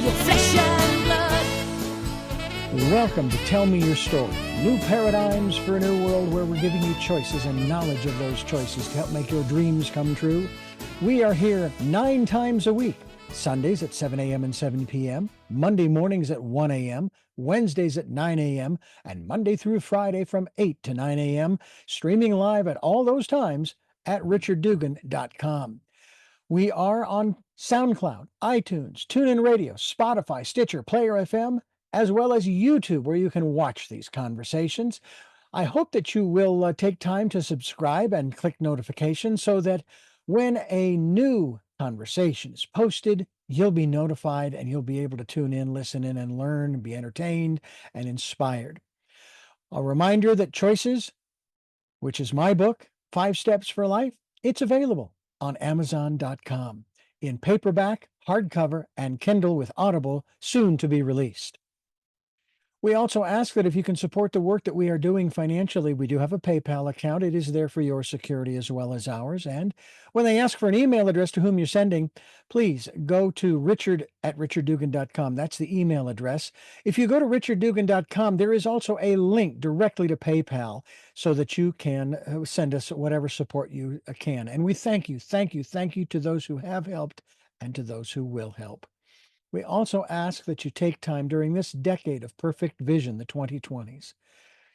your flesh and blood. Welcome to Tell Me Your Story, new paradigms for a new world where we're giving you choices and knowledge of those choices to help make your dreams come true. We are here 9 times a week, Sundays at 7 a.m. and 7 p.m., Monday mornings at 1 a.m., Wednesdays at 9 a.m., and Monday through Friday from 8 to 9 a.m., streaming live at all those times at richarddugan.com. We are on SoundCloud, iTunes, TuneIn Radio, Spotify, Stitcher, Player FM, as well as YouTube, where you can watch these conversations. I hope that you will take time to subscribe and click notifications so that when a new conversation is posted, you'll be notified and you'll be able to tune in, listen in, and learn, and be entertained and inspired. A reminder that Choices, which is my book, 5 Steps for Life, it's available on Amazon.com in paperback, hardcover, and Kindle with Audible, soon to be released. We also ask that if you can support the work that we are doing financially, we do have a PayPal account. It is there for your security as well as ours. And when they ask for an email address to whom you're sending, please go to richard@richarddugan.com. That's the email address. If you go to richarddugan.com, there is also a link directly to PayPal so that you can send us whatever support you can. And we thank you to those who have helped and to those who will help. We also ask that you take time during this decade of perfect vision, the 2020s,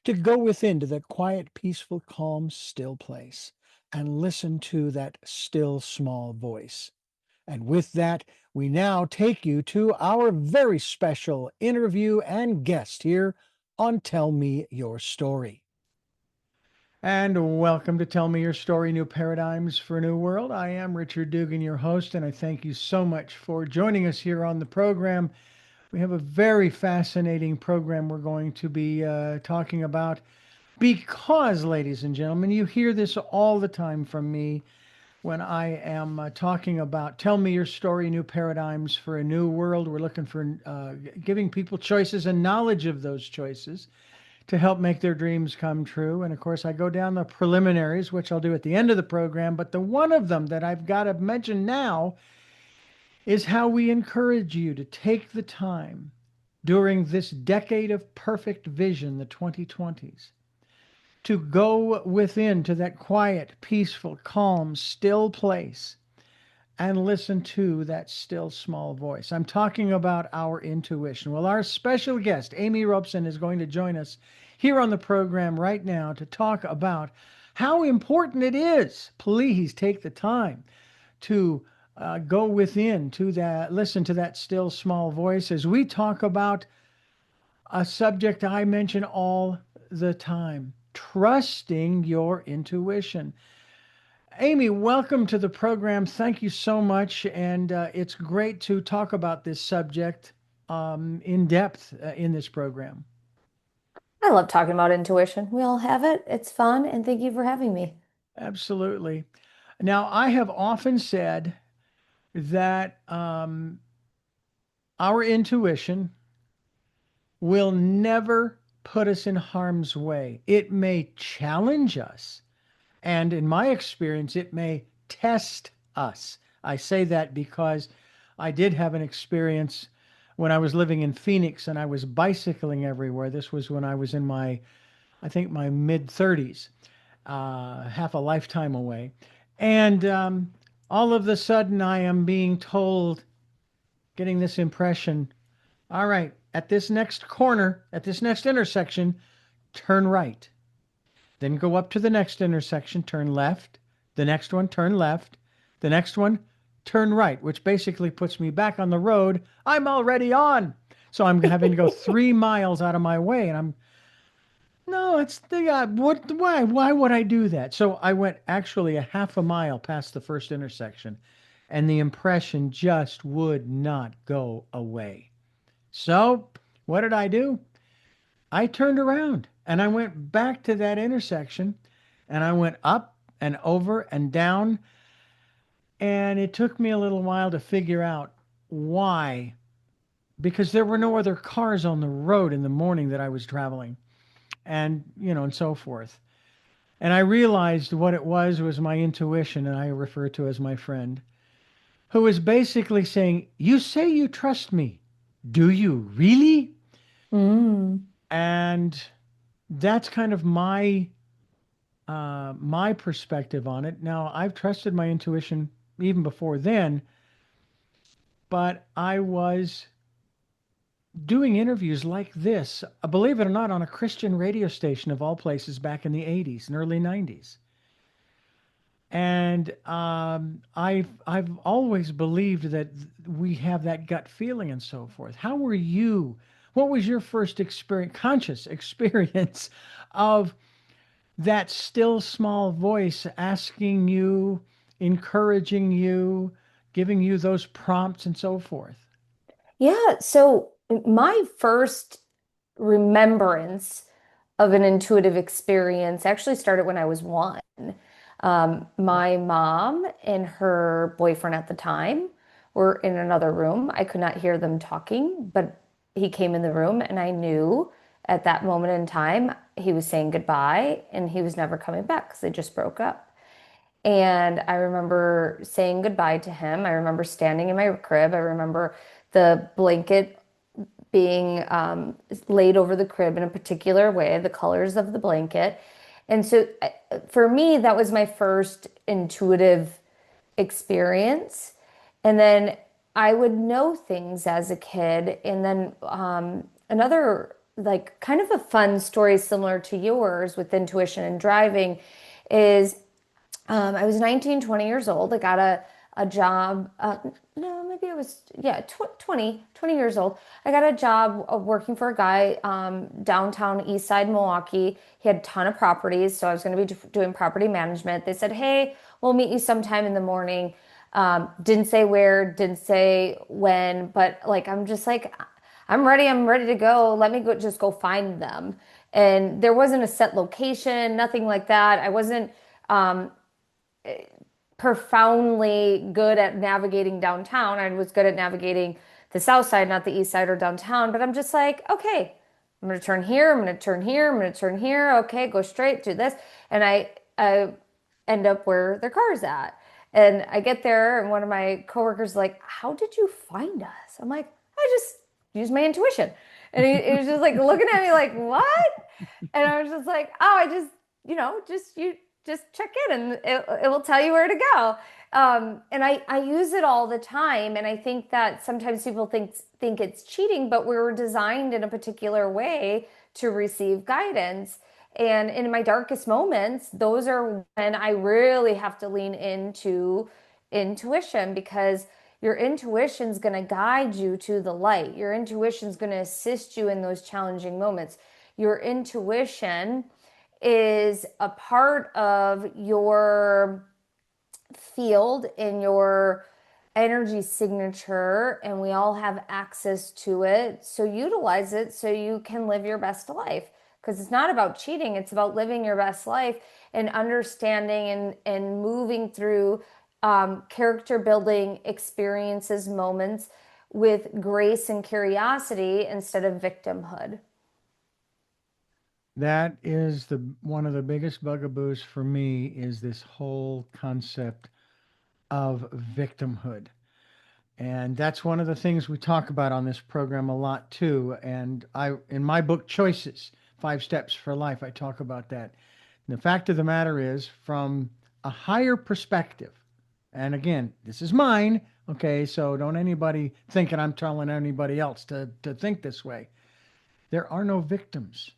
to go within to that quiet, peaceful, calm, still place and listen to that still, small voice. And with that, we now take you to our very special interview and guest here on Tell Me Your Story. And welcome to Tell Me Your Story, New Paradigms for a New World. I am Richard Dugan, your host, and I thank you so much for joining us here on the program. We have a very fascinating program we're going to be talking about because, ladies and gentlemen, you hear this all the time from me when I am talking about Tell Me Your Story, New Paradigms for a New World. We're looking for giving people choices and knowledge of those choices to help make their dreams come true. And of course, I go down the preliminaries, which I'll do at the end of the program. But the one of them that I've got to mention now is how we encourage you to take the time during this decade of perfect vision, the 2020s, to go within to that quiet, peaceful, calm, still place and listen to that still small voice. I'm talking about our intuition. Well, our special guest, Amy Robeson, is going to join us here on the program right now to talk about how important it is. Please take the time to go within to that, listen to that still small voice as we talk about a subject I mention all the time, trusting your intuition. Amy, welcome to the program. Thank you so much. And it's great to talk about this subject in depth in this program. I love talking about intuition. We all have it. It's fun. And thank you for having me. Absolutely. Now, I have often said that our intuition will never put us in harm's way. It may challenge us. And in my experience, it may test us. I say that because I did have an experience when I was living in Phoenix and I was bicycling everywhere. This was when I was in my mid-30s, half a lifetime away. And all of a sudden, I am being told, getting this impression, all right, at this next corner, at this next intersection, turn right. Then go up to the next intersection, turn left. The next one, turn left. The next one, turn right, which basically puts me back on the road I'm already on. So I'm having to go 3 miles out of my way. And why would I do that? So I went actually a half a mile past the first intersection, and the impression just would not go away. So what did I do? I turned around and I went back to that intersection and I went up and over and down. And it took me a little while to figure out why, because there were no other cars on the road in the morning that I was traveling and so forth. And I realized what it was my intuition, and I refer to as my friend, who was basically saying, you say you trust me. Do you really? Mm. And that's kind of my perspective on it. Now, I've trusted my intuition even before then, but I was doing interviews like this, believe it or not, on a Christian radio station of all places back in the 80s and early 90s. And I've always believed that we have that gut feeling and so forth. How were you? What was your first experience, conscious experience of that still small voice asking you, encouraging you, giving you those prompts and so forth? Yeah, so my first remembrance of an intuitive experience actually started when I was one. My mom and her boyfriend at the time were in another room. I could not hear them talking, but he came in the room, and I knew at that moment in time he was saying goodbye and he was never coming back because they just broke up. And I remember saying goodbye to him. I remember standing in my crib. I remember the blanket being laid over the crib in a particular way, the colors of the blanket. And so for me, that was my first intuitive experience. And then I would know things as a kid. And then another, like, kind of a fun story similar to yours with intuition and driving is I was 19, 20 years old. I got a job. No, maybe I was, yeah, 20 years old. I got a job of working for a guy downtown East Side Milwaukee. He had a ton of properties, so I was going to be doing property management. They said, hey, we'll meet you sometime in the morning. Didn't say where, didn't say when, but like, I'm just like, I'm ready to go. Let me go, just go find them. And there wasn't a set location, nothing like that. I wasn't profoundly good at navigating downtown. I was good at navigating the south side, not the east side or downtown. But I'm just like, okay, I'm going to turn here. I'm going to turn here. I'm going to turn here. Okay, go straight, do this. And I end up where their car's at. And I get there, and one of my coworkers is like, how did you find us? I'm like, I just used my intuition. And he was just like looking at me like, what? And I was just like, oh, I just, you just check in and it will tell you where to go. And I use it all the time. And I think that sometimes people think it's cheating, but we're designed in a particular way to receive guidance. And in my darkest moments, those are when I really have to lean into intuition because your intuition is going to guide you to the light. Your intuition is going to assist you in those challenging moments. Your intuition is a part of your field in your energy signature, and we all have access to it. So utilize it so you can live your best life. Because it's not about cheating, it's about living your best life and understanding and moving through character building experiences, moments with grace and curiosity instead of victimhood. That is the one of the biggest bugaboos for me is this whole concept of victimhood. And that's one of the things we talk about on this program a lot too. And I in my book Choices, 5 Steps for Life, I talk about that. And the fact of the matter is from a higher perspective. And again, this is mine, okay? So don't anybody thinking I'm telling anybody else to think this way. There are no victims.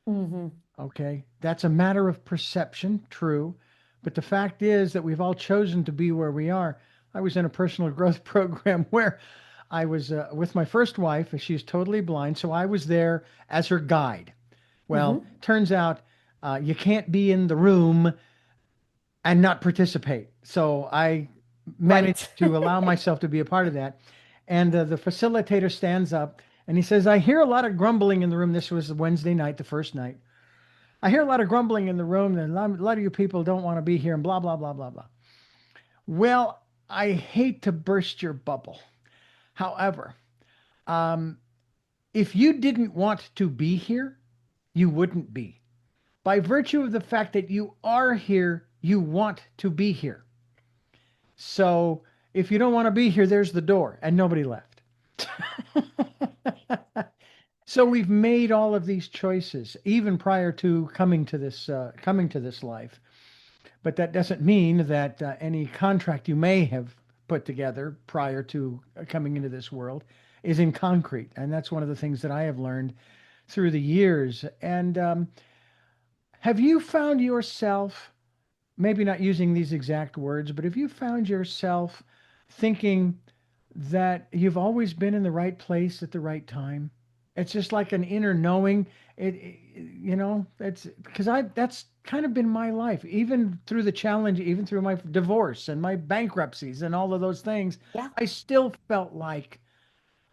Mm-hmm. Okay, that's a matter of perception, true. But the fact is that we've all chosen to be where we are. I was in a personal growth program where I was with my first wife. She's totally blind. So I was there as her guide. Well, Mm-hmm. turns out you can't be in the room and not participate. So I Right. managed to allow myself to be a part of that. And the facilitator stands up and he says, I hear a lot of grumbling in the room. This was Wednesday night, the first night. I hear a lot of grumbling in the room, and a lot of you people don't want to be here, and blah, blah, blah, blah, blah. Well, I hate to burst your bubble. However, um, if you didn't want to be here, you wouldn't be. By virtue of the fact that you are here, you want to be here. So if you don't want to be here, there's the door, and nobody left. So we've made all of these choices, even prior to coming to this life. But that doesn't mean that any contract you may have put together prior to coming into this world is in concrete. And that's one of the things that I have learned through the years. And have you found yourself, maybe not using these exact words, but have you found yourself thinking that you've always been in the right place at the right time? It's just like an inner knowing. It's because that's kind of been my life, even through the challenge, even through my divorce and my bankruptcies and all of those things. Yeah. I still felt like,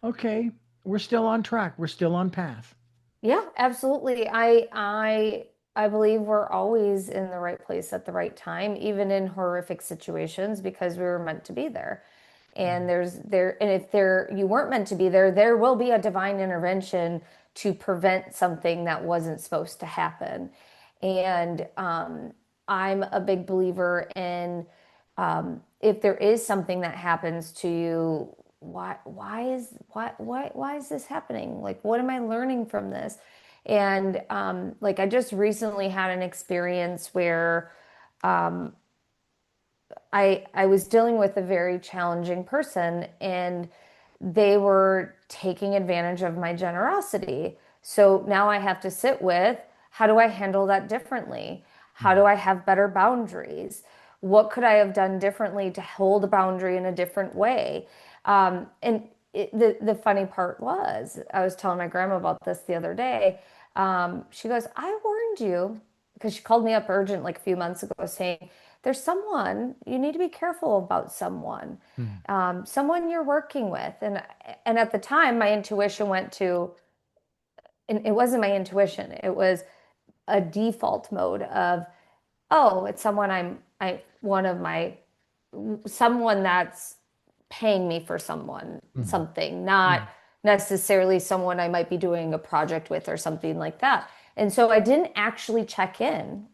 okay, we're still on track. We're still on path. Yeah, absolutely. I believe we're always in the right place at the right time, even in horrific situations, because we were meant to be there. And if there you weren't meant to be there, there will be a divine intervention to prevent something that wasn't supposed to happen. And I'm a big believer in if there is something that happens to you, why is this happening? Like, what am I learning from this? And like I just recently had an experience where I was dealing with a very challenging person and they were taking advantage of my generosity. So now I have to sit with how do I handle that differently? How do I have better boundaries? What could I have done differently to hold a boundary in a different way? The funny part was, I was telling my grandma about this the other day. She goes, I warned you because she called me up urgent like a few months ago saying, there's someone you need to be careful about Hmm. someone you're working with. And at the time, my intuition went to, and it wasn't my intuition, it was a default mode of, oh, it's someone one of my, someone that's paying me for Hmm. something, not necessarily someone I might be doing a project with or something like that. And so I didn't actually check in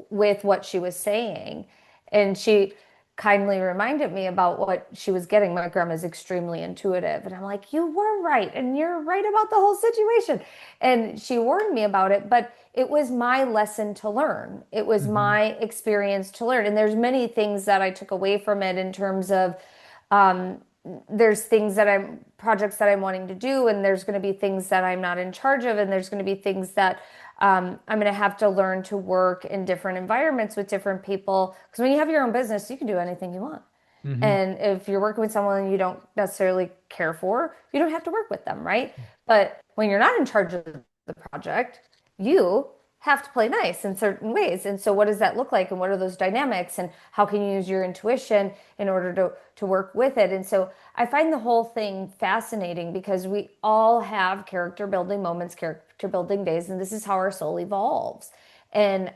with what she was saying. And she kindly reminded me about what she was getting. My grandma's extremely intuitive. And I'm like, you were right. And you're right about the whole situation. And she warned me about it, but it was my lesson to learn. It was Hmm. my experience to learn. And there's many things that I took away from it in terms of um, there's things that I'm projects that I'm wanting to do, and there's going to be things that I'm not in charge of, and there's going to be things that I'm going to have to learn to work in different environments with different people. Because when you have your own business, you can do anything you want. Hmm. And if you're working with someone you don't necessarily care for, you don't have to work with them, right? But when you're not in charge of the project, you have to play nice in certain ways. And so what does that look like? And what are those dynamics? And how can you use your intuition in order to work with it? And so I find the whole thing fascinating because we all have character building moments, character building days, and this is how our soul evolves. And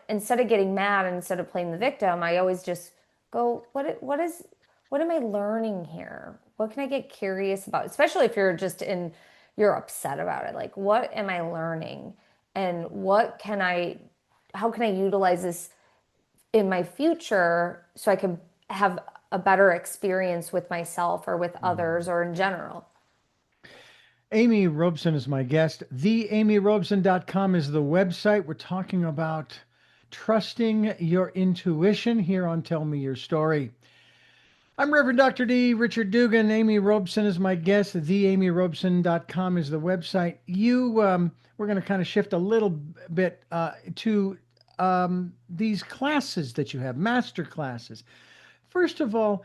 instead of getting mad and instead of playing the victim, I always just go, what am I learning here? What can I get curious about? Especially if you're upset about it. Like, what am I learning? And how can I utilize this in my future so I can have a better experience with myself or with others or in general? Amy Robeson is my guest. TheAmyRobeson.com is the website. We're talking about trusting your intuition here on Tell Me Your Story. I'm Reverend Dr. D. Richard Dugan. Amy Robeson is my guest. TheAmyRobeson.com is the website. We're going to kind of shift a little bit to these classes that you have, master classes. First of all,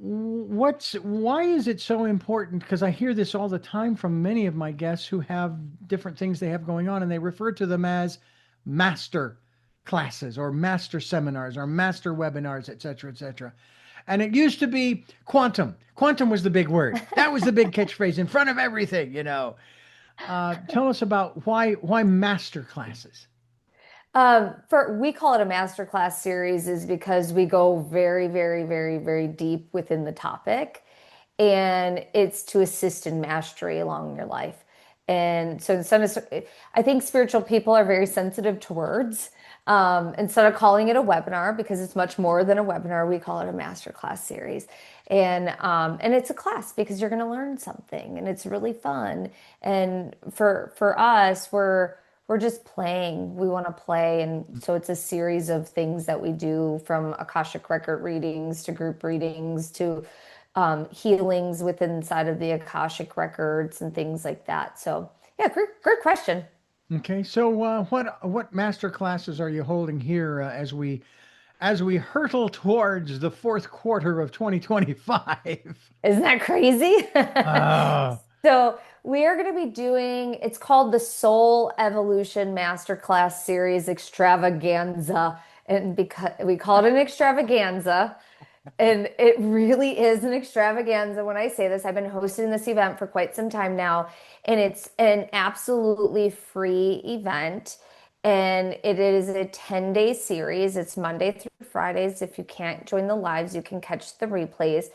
why is it so important? Because I hear this all the time from many of my guests who have different things they have going on, and they refer to them as master classes or master seminars or master webinars, et cetera, et cetera. And it used to be quantum. Quantum was the big word. That was the big catchphrase in front of everything. Tell us about why master classes. We call it a masterclass series is because we go very, very, very, very deep within the topic, and it's to assist in mastery along your life. And so I think spiritual people are very sensitive to words. Instead of calling it a webinar, because it's much more than a webinar, we call it a masterclass series. And it's a class because you're going to learn something and it's really fun. And for us, we're just playing. We want to play. And so it's a series of things that we do, from Akashic record readings to group readings to healings within inside of the Akashic records and things like that. So yeah, great question. Okay, so what master classes are you holding here as we hurtle towards the fourth quarter of 2025? Isn't that crazy? Ah, So we are going to be doing, it's called the Soul Evolution Masterclass Series Extravaganza. And because we call it an extravaganza, and it really is an extravaganza when I say this. I've been hosting this event for quite some time now, and it's an absolutely free event. And it is a 10-day series. It's Monday through Fridays. If you can't join the lives, you can catch the replays.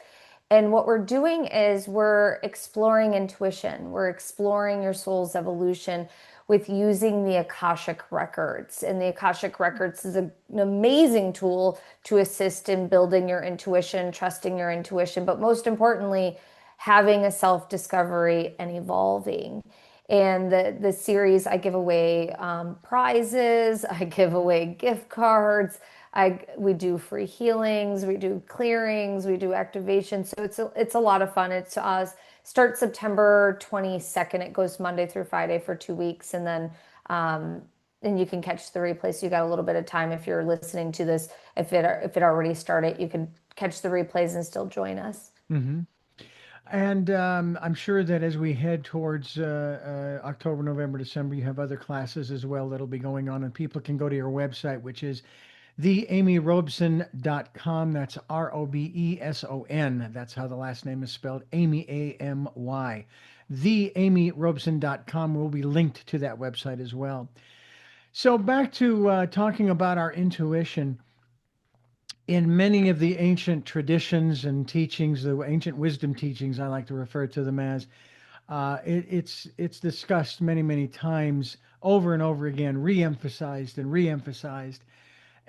And what we're doing is we're exploring intuition. We're exploring your soul's evolution with using the Akashic records. And the Akashic records is an amazing tool to assist in building your intuition, trusting your intuition, but most importantly, having a self-discovery and evolving. And the series, I give away prizes, I give away gift cards, we do free healings, we do clearings, we do activation. So it's a lot of fun. It's starts September 22nd. It goes Monday through Friday for 2 weeks, and then you can catch the replay. So you got a little bit of time if you're listening to this. If it already started, you can catch the replays and still join us. hmm. And I'm sure that as we head towards October, November, December, you have other classes as well that'll be going on, and people can go to your website, which is theamyrobeson.com. That's Robeson. That's how the last name is spelled. Amy, Amy. Theamyrobeson.com will be linked to that website as well. So back to talking about our intuition. In many of the ancient traditions and teachings, the ancient wisdom teachings, I like to refer to them as, it's discussed many times over and over again, re-emphasized and re-emphasized.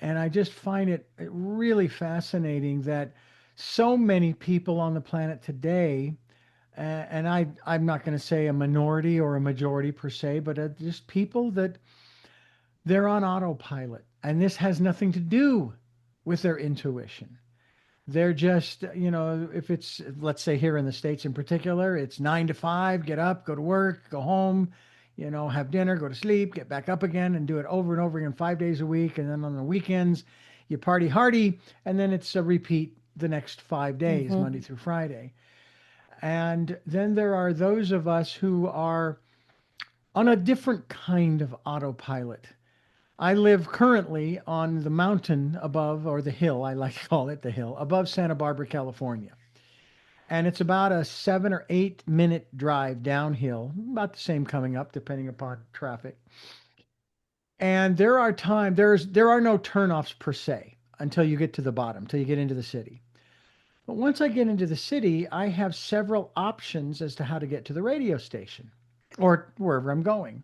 And I just find it really fascinating that so many people on the planet today, and I'm not going to say a minority or a majority per se, but just people that they're on autopilot. And this has nothing to do with their intuition. They're just, if it's, let's say here in the States in particular, it's 9 to 5, get up, go to work, go home, have dinner, go to sleep, get back up again and do it over and over again 5 days a week. And then on the weekends, you party hardy, and then it's a repeat the next 5 days, Hmm. Monday through Friday. And then there are those of us who are on a different kind of autopilot. I live currently on the mountain above, or the hill, I like to call it the hill, above Santa Barbara, California. And it's about a 7 or 8 minute drive downhill, about the same coming up, depending upon traffic. And there are no turnoffs per se until you get to the bottom, until you get into the city. But once I get into the city, I have several options as to how to get to the radio station or wherever I'm going.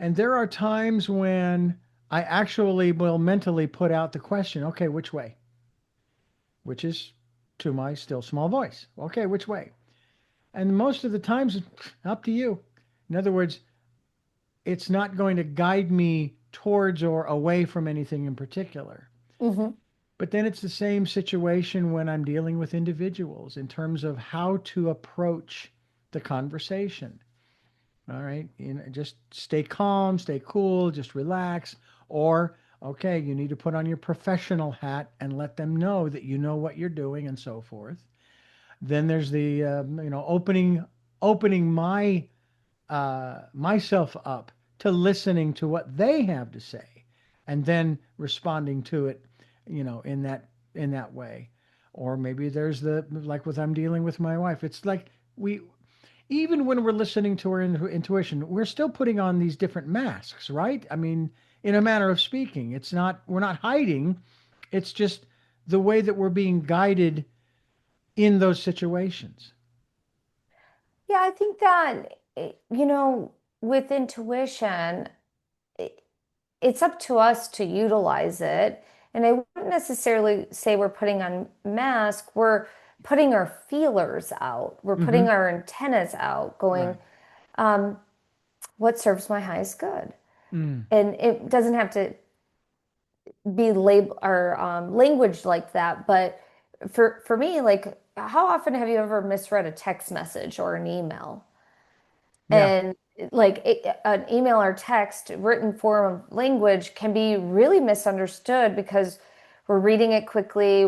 And there are times when I actually will mentally put out the question, okay, which way? Which is to my still small voice. Okay, which way? And most of the times, up to you. In other words, it's not going to guide me towards or away from anything in particular. Hmm. But then it's the same situation when I'm dealing with individuals in terms of how to approach the conversation. All right. Just stay calm, stay cool, just relax. Or, okay, you need to put on your professional hat and let them know that you know what you're doing and so forth. Then there's the, opening myself up to listening to what they have to say and then responding to it, in that way. Or maybe there's the, like with I'm dealing with my wife. It's like even when we're listening to our intuition, we're still putting on these different masks, right? I mean, in a manner of speaking, we're not hiding. It's just the way that we're being guided in those situations. Yeah, I think that, with intuition, it- it's up to us to utilize it. And I wouldn't necessarily say we're putting on mask. putting our feelers out. We're Mm-hmm. putting our antennas out, going, Right. what serves my highest good? Mm. And it doesn't have to be label or language like that, but for me, like, how often have you ever misread a text message or an email? Yeah. And like an email or text, written form of language can be really misunderstood because we're reading it quickly,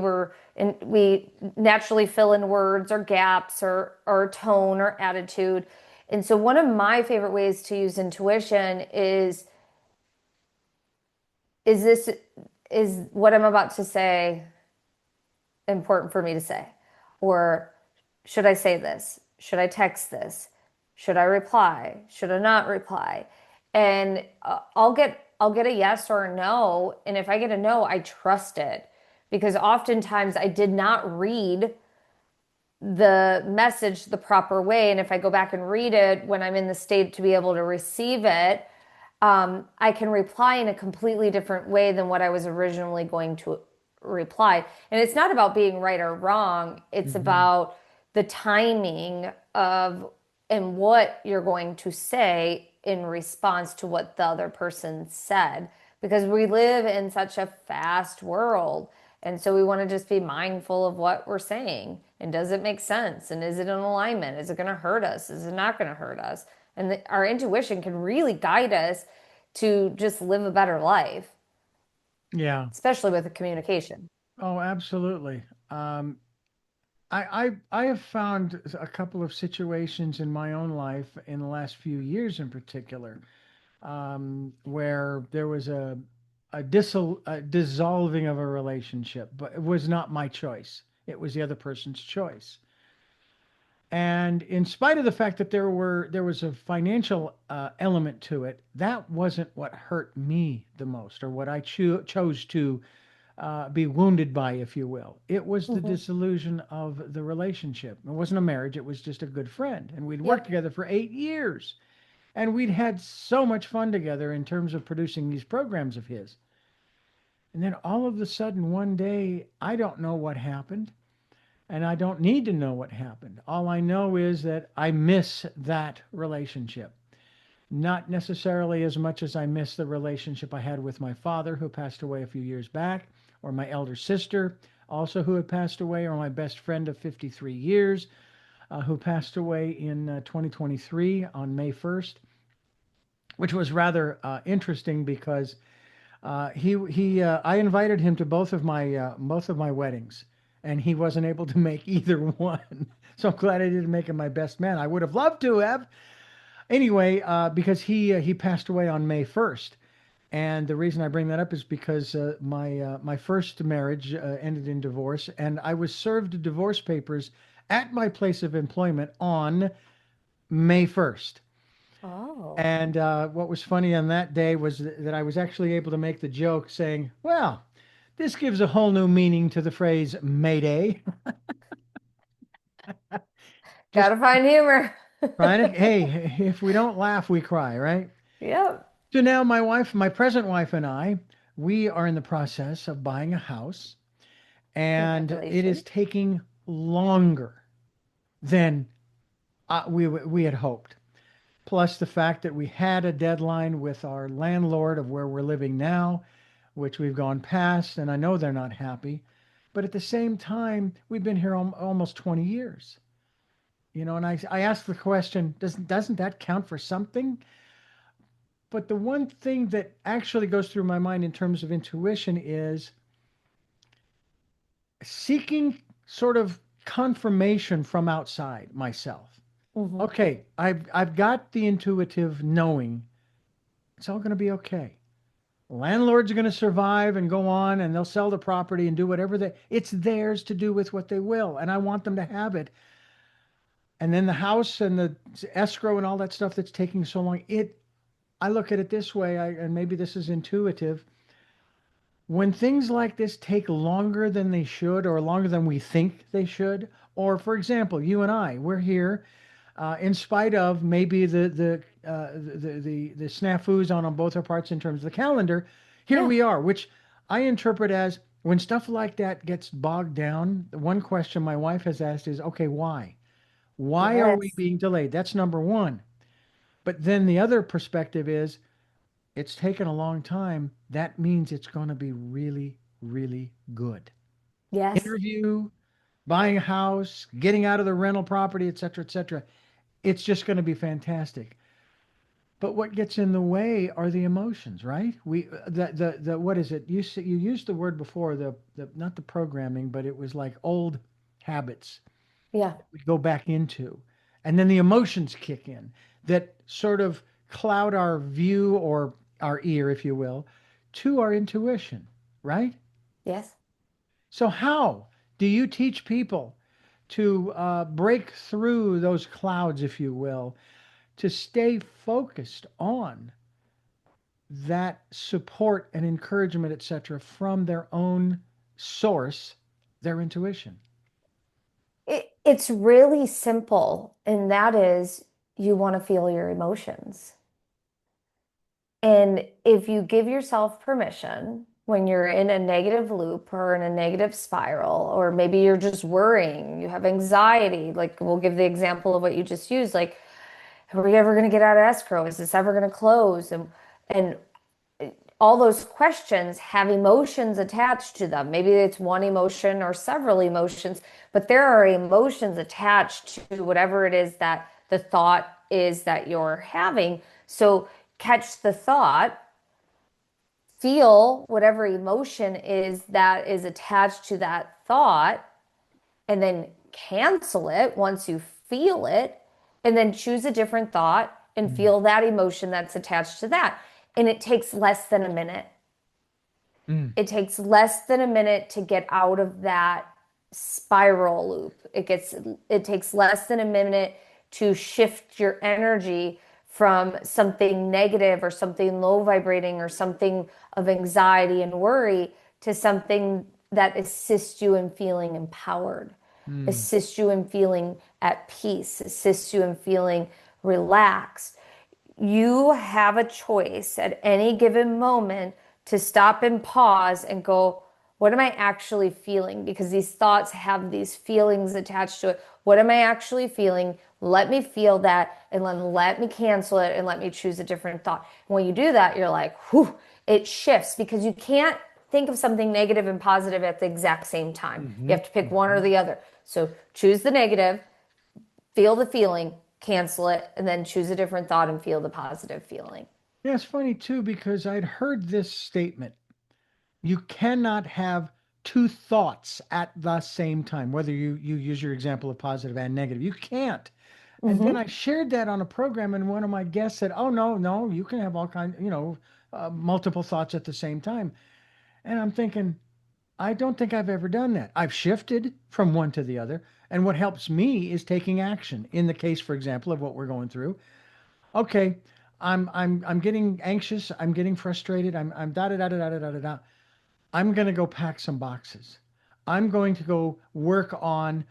we naturally fill in words or gaps or tone or attitude. And so one of my favorite ways to use intuition is this is what I'm about to say important for me to say? Or should I say this? Should I text this? Should I reply? Should I not reply? And I'll get a yes or a no, and if I get a no, I trust it because oftentimes I did not read the message the proper way. And if I go back and read it when I'm in the state to be able to receive it, I can reply in a completely different way than what I was originally going to reply. And it's not about being right or wrong, it's Mm-hmm. about the timing of and what you're going to say in response to what the other person said. Because we live in such a fast world. And so we want to just be mindful of what we're saying. And does it make sense? And is it in alignment? Is it going to hurt us? Is it not going to hurt us? And our intuition can really guide us to just live a better life, Yeah. especially with the communication. Oh, absolutely. Um, I have found a couple of situations in my own life in the last few years in particular, where there was a dissolving of a relationship, but it was not my choice. It was the other person's choice. And in spite of the fact that there was a financial element to it, that wasn't what hurt me the most, or what I chose to be wounded by, if you will. It was the Hmm. disillusion of the relationship. It wasn't a marriage, it was just a good friend. And we'd worked Yep. together for 8 years. And we'd had so much fun together in terms of producing these programs of his. And then all of a sudden, one day, I don't know what happened. And I don't need to know what happened. All I know is that I miss that relationship. Not necessarily as much as I miss the relationship I had with my father, who passed away a few years back, or my elder sister, also who had passed away, or my best friend of 53 years, who passed away in 2023 on May 1st, which was rather interesting because I invited him to both of my weddings, and he wasn't able to make either one. So I'm glad I didn't make him my best man. I would have loved to have. Anyway, because he passed away on May 1st. And the reason I bring that up is because my first marriage ended in divorce, and I was served divorce papers at my place of employment on May 1st. Oh, And what was funny on that day was that I was actually able to make the joke saying, well, this gives a whole new meaning to the phrase Mayday. Just gotta find humor. trying to, hey, if we don't laugh, we cry, right? Yep. So now my present wife and I, we are in the process of buying a house, and it is Congratulations. taking longer than we had hoped. Plus the fact that we had a deadline with our landlord of where we're living now, which we've gone past, and I know they're not happy. But at the same time, we've been here almost 20 years. And I asked the question, doesn't that count for something? But the one thing that actually goes through my mind in terms of intuition is seeking sort of confirmation from outside myself. Hmm. Okay, I've got the intuitive knowing it's all going to be okay. Landlords are going to survive and go on, and they'll sell the property and do whatever it's theirs to do with what they will, and I want them to have it. And then the house and the escrow and all that stuff that's taking so long, I look at it this way, and maybe this is intuitive. When things like this take longer than they should, or longer than we think they should, or for example, you and we're here in spite of maybe the snafus on both our parts in terms of the calendar. Here Yeah. we are, which I interpret as When stuff like that gets bogged down, the one question my wife has asked is, okay, why? Why are we Yes. being delayed? That's number one. But then the other perspective is, it's taken a long time. That means it's going to be really, really good. Yes. Interview, buying a house, getting out of the rental property, et cetera, et cetera. It's just going to be fantastic. But what gets in the way are the emotions, right? The what is it? You used the word before, the not the programming, but it was like old habits Yeah. we go back into. And then the emotions kick in that sort of cloud our view or our ear, if you will, to our intuition, right? Yes. So, how do you teach people to break through those clouds, if you will, to stay focused on that support and encouragement, etc., from their own source, their intuition? It's really simple, and that is you want to feel your emotions. And if you give yourself permission when you're in a negative loop or in a negative spiral, or maybe you're just worrying, you have anxiety, like we'll give the example of what you just used, like, are we ever going to get out of escrow? Is this ever going to close? And all those questions have emotions attached to them. Maybe it's one emotion or several emotions, but there are emotions attached to whatever it is that the thought is that you're having. So catch the thought, feel whatever emotion is that is attached to that thought, and then cancel it once you feel it, and then choose a different thought and Mm. feel that emotion that's attached to that. And it takes less than a minute. Mm. It takes less than a minute to get out of that spiral loop. It takes less than a minute to shift your energy from something negative or something low vibrating or something of anxiety and worry to something that assists you in feeling empowered, Mm. assists you in feeling at peace, assists you in feeling relaxed. You have a choice at any given moment to stop and pause and go, what am I actually feeling? Because these thoughts have these feelings attached to it. What am I actually feeling? Let me feel that and then let me cancel it and let me choose a different thought. And when you do that, you're like, whew, it shifts because you can't think of something negative and positive at the exact same time. You Hmm. have to pick one or Hmm. the other. So choose the negative, feel the feeling, cancel it, and then choose a different thought and feel the positive feeling. Yeah, it's funny too because I'd heard this statement. You cannot have two thoughts at the same time, whether you use your example of positive and negative. You can't. And then I Mm-hmm. shared that on a program, and one of my guests said, "Oh no, no, you can have all kinds, multiple thoughts at the same time." And I'm thinking, I don't think I've ever done that. I've shifted from one to the other, and what helps me is taking action. In the case, for example, of what we're going through, okay, I'm getting anxious, I'm getting frustrated, I'm da da da da da da da da. I'm going to go pack some boxes. I'm going to go work on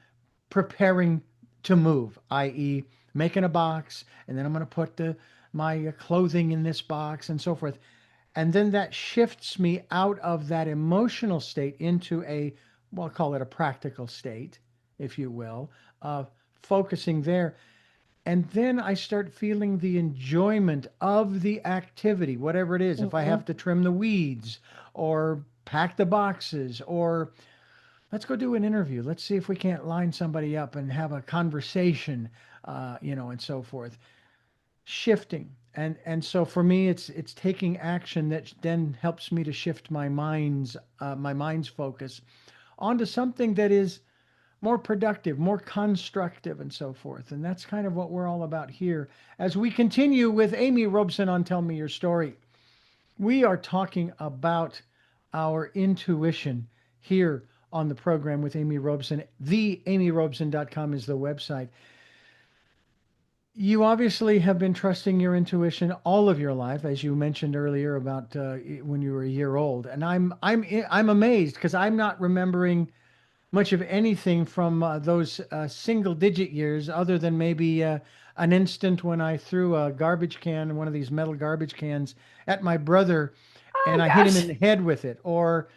preparing to move, i.e., making a box, and then I'm going to put my clothing in this box and so forth. And then that shifts me out of that emotional state into well, call it a practical state, if you will, of focusing there. And then I start feeling the enjoyment of the activity, whatever it is. If I Mm-hmm. have to trim the weeds or pack the boxes, or let's go do an interview. Let's see if we can't line somebody up and have a conversation, and so forth. Shifting. And so for me, it's taking action that then helps me to shift my mind's focus onto something that is more productive, more constructive, and so forth. And that's kind of what we're all about here. As we continue with Amy Robeson on Tell Me Your Story, we are talking about our intuition here on the program with Amy Robeson. TheAmyRobeson.com is the website. You obviously have been trusting your intuition all of your life, as you mentioned earlier about when you were a year old, and I'm amazed because I'm not remembering much of anything from those single digit years, other than maybe an instant when I threw a garbage can, one of these metal garbage cans, at my brother and Oh I hit him in gosh. the head with it, or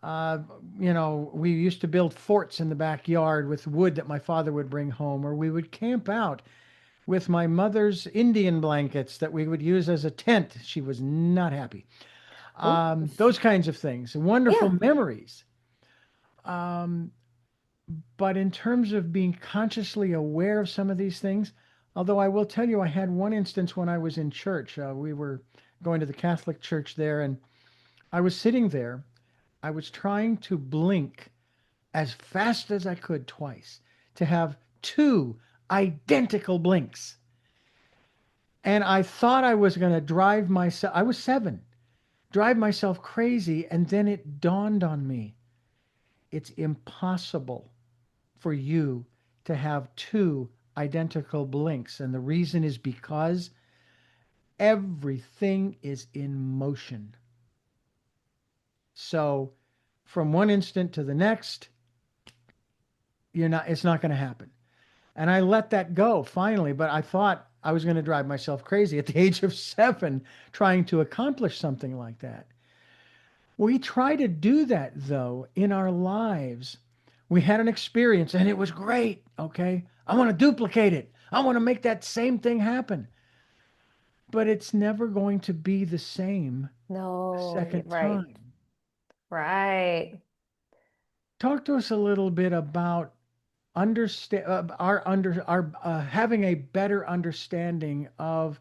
Uh, you know, we used to build forts in the backyard with wood that my father would bring home, or we would camp out with my mother's Indian blankets that we would use as a tent. She was not happy. Ooh, Those kinds of things, wonderful yeah. memories. But in terms of being consciously aware of some of these things, although I will tell you, I had one instance when I was in church. We were going to the Catholic church there, and I was sitting there. I was trying to blink as fast as I could twice to have two identical blinks. And I thought I was going to drive myself, I was 7, drive myself crazy. And then it dawned on me it's impossible for you to have two identical blinks. And the reason is because everything is in motion. So from one instant to the next, it's not going to happen. And I let that go finally, but I thought I was going to drive myself crazy at the age of 7 trying to accomplish something like that. We try to do that though in our lives. We had an experience and it was great. Okay. I want to duplicate it. I want to make that same thing happen. But it's never going to be the same a No, second right, time. right. Talk to us a little bit about understand our having a better understanding of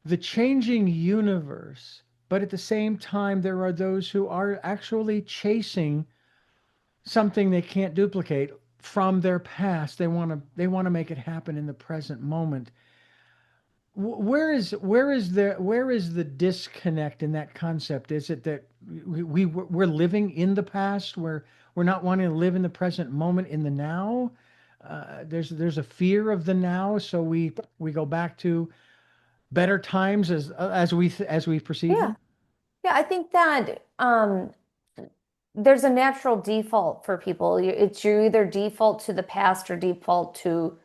the changing universe, but at the same time there are those who are actually chasing something they can't duplicate from their past. They want to make it happen in the present moment. Where is the disconnect in that concept? Is it that we're living in the past, where we're not wanting to live in the present moment, in the now? There's a fear of the now, so we go back to better times as we perceive Yeah. them. Yeah, I think that there's a natural default for people. It's you either default to the past or default to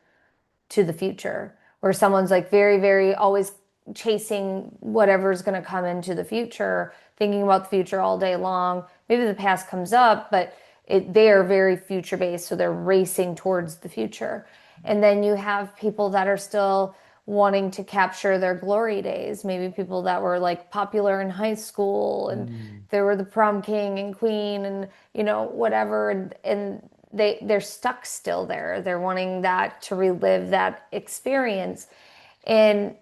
the future, where someone's like very, very always chasing whatever's going to come into the future, thinking about the future all day long. Maybe the past comes up, but they are very future based, so they're racing towards the future. And then you have people that are still wanting to capture their glory days, maybe people that were like popular in high school and Mm. they were the prom king and queen and whatever, and they're stuck still there. They're wanting that to relive that experience. And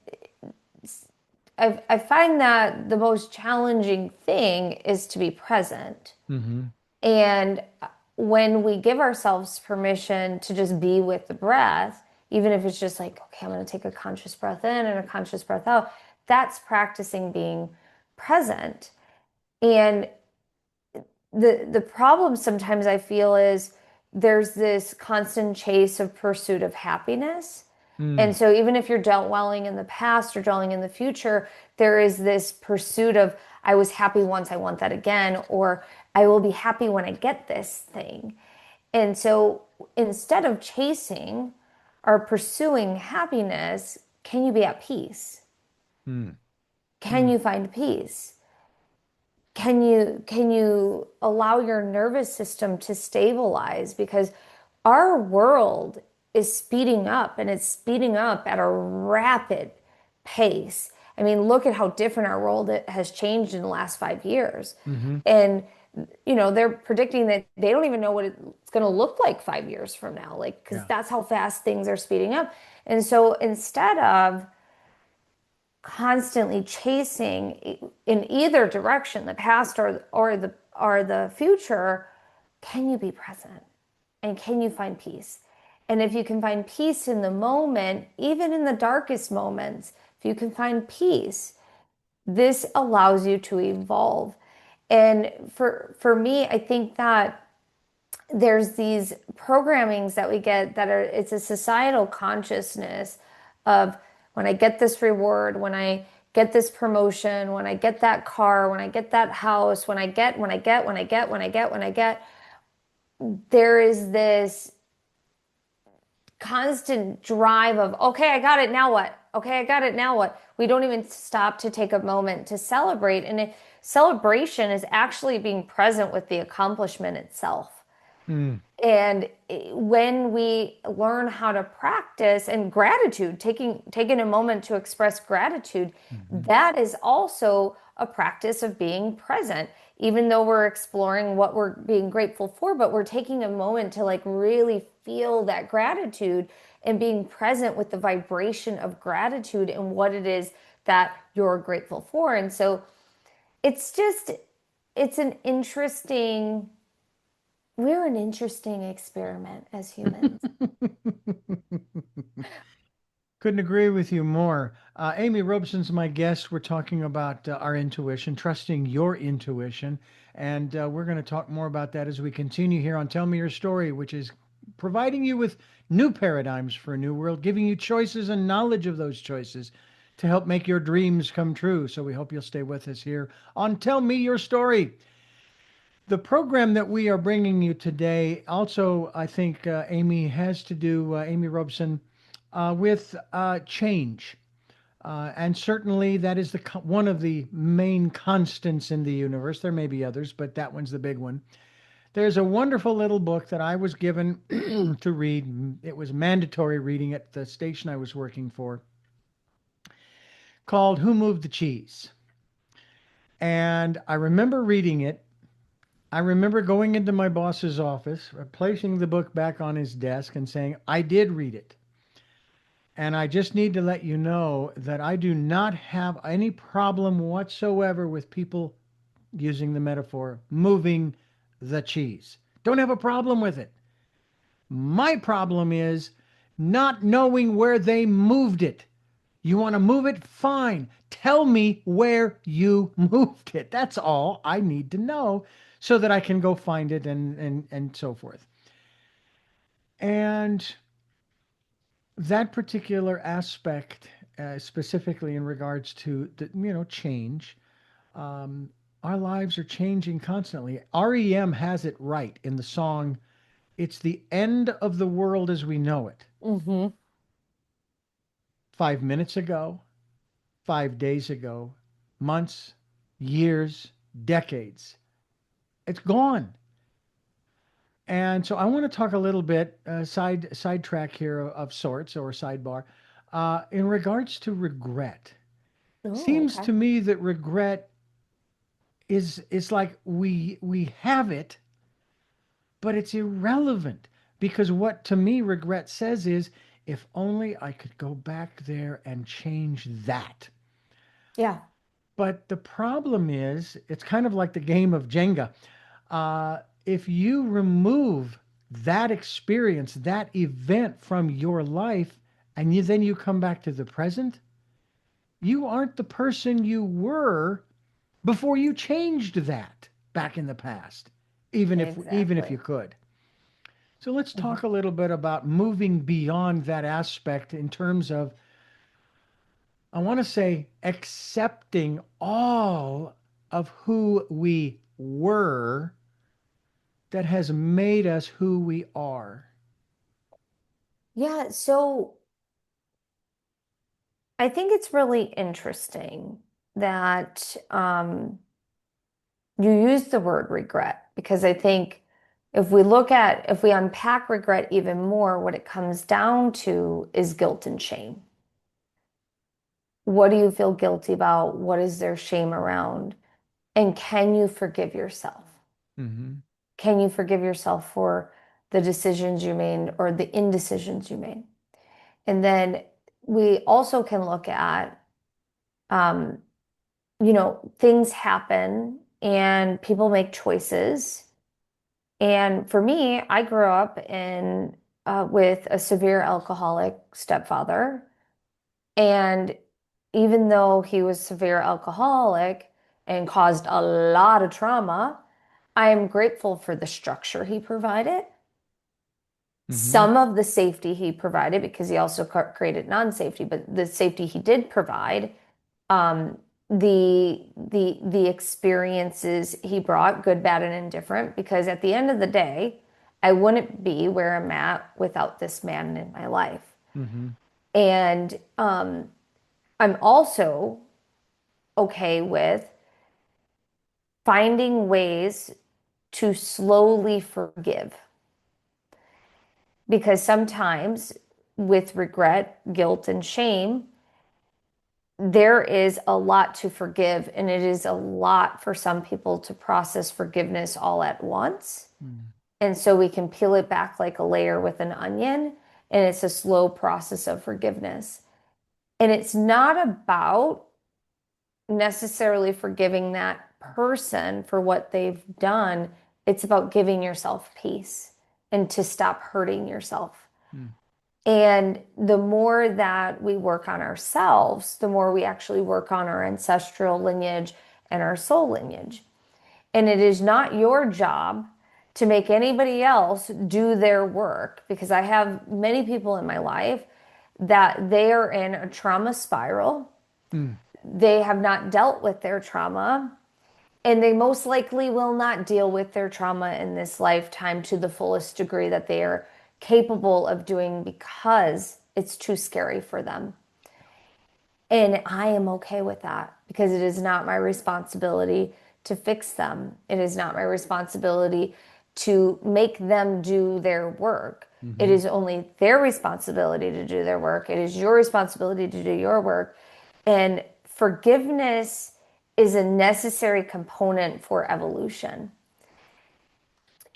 I find that the most challenging thing is to be present. Mm-hmm. And when we give ourselves permission to just be with the breath, even if it's just like, okay, I'm going to take a conscious breath in and a conscious breath out, that's practicing being present. And the problem sometimes I feel is there's this constant chase of pursuit of happiness. Mm. And so even if you're dwelling in the past or dwelling in the future, there is this pursuit of, I was happy once, I want that again, or I will be happy when I get this thing. And so instead of chasing or pursuing happiness, can you be at peace? Mm. Can Mm. you find peace? Can you allow your nervous system to stabilize? Because our world is speeding up, and it's speeding up at a rapid pace. I mean, look at how different our world has changed in the last 5 years. Mm-hmm. And they're predicting that they don't even know what it's going to look like 5 years from now, like, because Yeah. that's how fast things are speeding up. And so instead of constantly chasing in either direction, the past or the future, can you be present? And can you find peace? And if you can find peace in the moment, even in the darkest moments, if you can find peace, this allows you to evolve. And for me, I think that there's these programmings that we get that it's a societal consciousness of, when I get this reward, when I get this promotion, when I get that car, when I get that house, when I get, there is this constant drive of, okay, I got it, now what? Okay, I got it. Now what? We don't even stop to take a moment to celebrate. And celebration is actually being present with the accomplishment itself. Mm. And when we learn how to practice and gratitude, taking a moment to express gratitude, Hmm. that is also a practice of being present. Even though we're exploring what we're being grateful for, but we're taking a moment to like really feel that gratitude and being present with the vibration of gratitude and what it is that you're grateful for. And so it's just, it's an interesting we're an interesting experiment as humans. Couldn't agree with you more. Amy Robeson's my guest. We're talking about our intuition, trusting your intuition. And we're going to talk more about that as we continue here on Tell Me Your Story, which is providing you with new paradigms for a new world, giving you choices and knowledge of those choices to help make your dreams come true. So we hope you'll stay with us here on Tell Me Your Story. The program that we are bringing you today also, I think, Amy, has to do, Amy Robeson, with change. And certainly that is one of the main constants in the universe. There may be others, but that one's the big one. There's a wonderful little book that I was given to read. It was mandatory reading at the station I was working for, called Who Moved the Cheese? And I remember reading it. I remember going into my boss's office, placing the book back on his desk and saying, I did read it. And I just need to let you know that I do not have any problem whatsoever with people using the metaphor, moving the cheese. Don't have a problem with it. My problem is not knowing where they moved it. You want to move it? Fine. Tell me where you moved it. That's all I need to know so that I can go find it and so forth. And that particular aspect, specifically in regards to change, um, our lives are changing constantly. REM has it right in the song, "It's the end of the world as we know it." Mm-hmm. 5 minutes ago, 5 days ago, months, years, decades, it's gone. And so I want to talk a little bit sidetrack here of sorts, or sidebar, in regards to regret. Oh, Seems okay. to me that regret is like we have it, but it's irrelevant, because what to me regret says is, if only I could go back there and change that. Yeah, But the problem is, it's kind of like the game of Jenga. If you remove that experience, that event from your life, and then you come back to the present, you aren't the person you were before you changed that back in the past, even if you exactly. could. So let's Mhm. talk a little bit about moving beyond that aspect in terms of, I want to say, accepting all of who we were that has made us who we are. Yeah, so I think it's really interesting that you use the word regret because I think if we unpack regret even more, what it comes down to is guilt and shame. What do you feel guilty about? What is there shame around? And can you forgive yourself? Hmm. Can you forgive yourself for the decisions you made or the indecisions you made? And then we also can look at, um, things happen and people make choices. And for me, I grew up with a severe alcoholic stepfather. And even though he was severe alcoholic and caused a lot of trauma, I am grateful for the structure he provided, Hmm. some of the safety he provided, because he also created non-safety, but the safety he did provide, um, the experiences he brought, good, bad, and indifferent, because at the end of the day, I wouldn't be where I'm at without this man in my life. Hmm. And I'm also okay with finding ways to slowly forgive. Because sometimes with regret, guilt, and shame, there is a lot to forgive, and it is a lot for some people to process forgiveness all at once. Mm. And so we can peel it back like a layer with an onion, and it's a slow process of forgiveness. And it's not about necessarily forgiving that person for what they've done. It's about giving yourself peace and to stop hurting yourself. Mm. And the more that we work on ourselves, the more we actually work on our ancestral lineage and our soul lineage. And it is not your job to make anybody else do their work, because I have many people in my life that they are in a trauma spiral. Mm. They have not dealt with their trauma, and they most likely will not deal with their trauma in this lifetime to the fullest degree that they are capable of doing because it's too scary for them. And I am okay with that because it is not my responsibility to fix them. It is not my responsibility to make them do their work. It Mm-hmm. is only their responsibility to do their work. It is your responsibility to do your work. And forgiveness is a necessary component for evolution.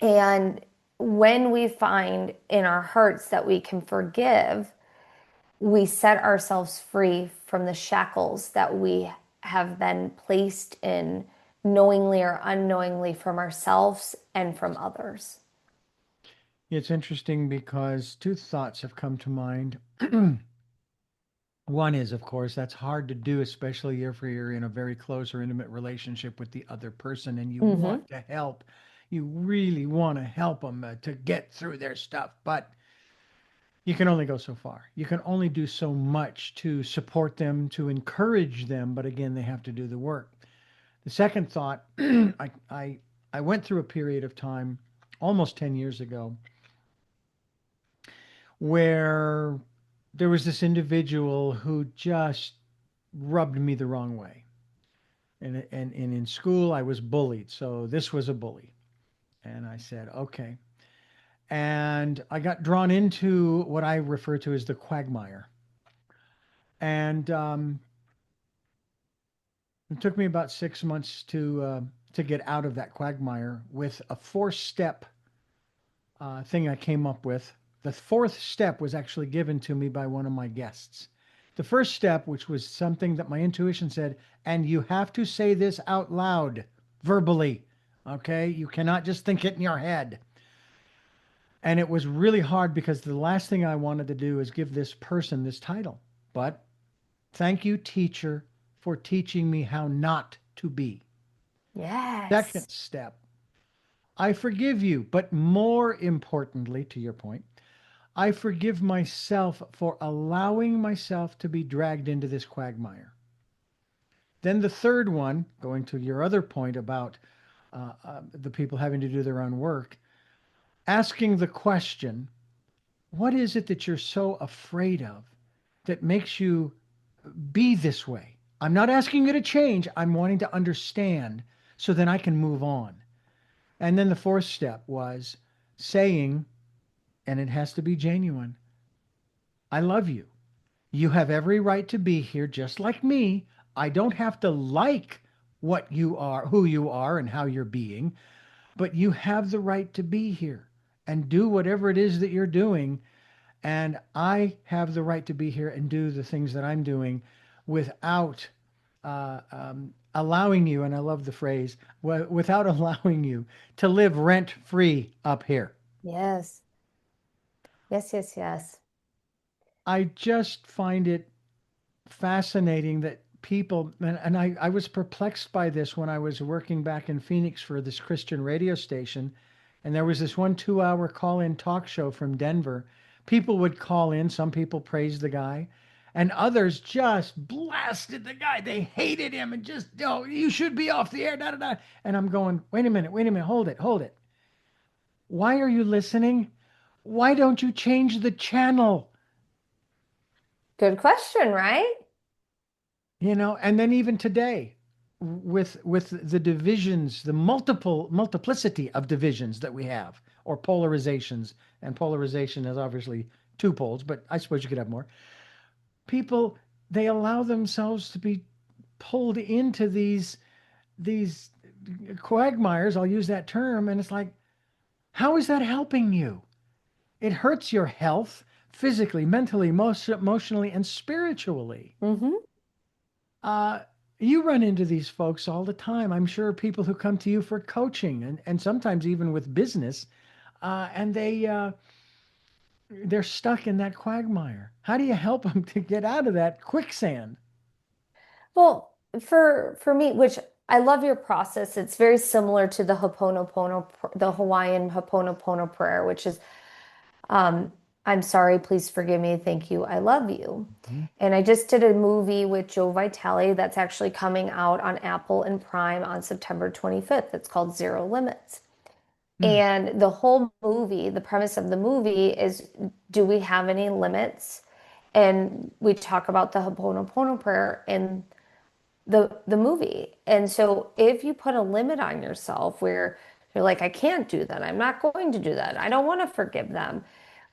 And when we find in our hearts that we can forgive, we set ourselves free from the shackles that we have been placed in knowingly or unknowingly from ourselves and from others. It's interesting because two thoughts have come to mind. One is, of course, that's hard to do, especially if you're in a very close or intimate relationship with the other person and you Mm-hmm. want to help. You really want to help them to get through their stuff, but you can only go so far. You can only do so much to support them, to encourage them, but again, they have to do the work. The second thought, I went through a period of time almost 10 years ago where there was this individual who just rubbed me the wrong way. And in school, I was bullied. So this was a bully. And I said, okay. And I got drawn into what I refer to as the quagmire. And it took me about 6 months to get out of that quagmire with a four-step thing I came up with. The fourth step was actually given to me by one of my guests. The first step, which was something that my intuition said, and you have to say this out loud, verbally. Okay? You cannot just think it in your head. And it was really hard because the last thing I wanted to do is give this person this title. But thank you, teacher, for teaching me how not to be. Yes. Second step, I forgive you. But more importantly, to your point, I forgive myself for allowing myself to be dragged into this quagmire. Then the third one, going to your other point about the people having to do their own work, asking the question, what is it that you're so afraid of that makes you be this way? I'm not asking you to change. I'm wanting to understand so then I can move on. And then the fourth step was saying, and it has to be genuine, I love you. You have every right to be here just like me. I don't have to like what you are, who you are, and how you're being, but you have the right to be here and do whatever it is that you're doing. And I have the right to be here and do the things that I'm doing without allowing you, and I love the phrase, without allowing you to live rent free up here. Yes. Yes, yes, yes. I just find it fascinating that people, and I was perplexed by this when I was working back in Phoenix for this Christian radio station. And there was this one 2 hour call in talk show from Denver. People would call in, some people praised the guy, and others just blasted the guy. They hated him and just, oh, you should be off the air, da da da. And I'm going, wait a minute, hold it, hold it. Why are you listening? Why don't you change the channel? Good question, right? And then even today, with the divisions, the multiplicity of divisions that we have, or polarizations, and polarization is obviously two poles, but I suppose you could have more. People, they allow themselves to be pulled into these quagmires. I'll use that term, and it's like, how is that helping you? It hurts your health physically, mentally, most emotionally, and spiritually. Hmm. Uh, you run into these folks all the time. I'm sure people who come to you for coaching and sometimes even with business, and they're stuck in that quagmire. How do you help them to get out of that quicksand? Well, for me, which I love your process, it's very similar to the the Hawaiian Ho'oponopono prayer, which is um, I'm sorry, please forgive me, thank you, I love you. Mhm. And I just did a movie with Joe Vitale that's actually coming out on Apple and Prime on September 25th. It's called Zero Limits. Mm, And the whole movie, the premise of the movie is, do we have any limits? And we talk about the Ho'oponopono prayer in the movie. And so if you put a limit on yourself where you're like, I can't do that, I'm not going to do that, I don't want to forgive them,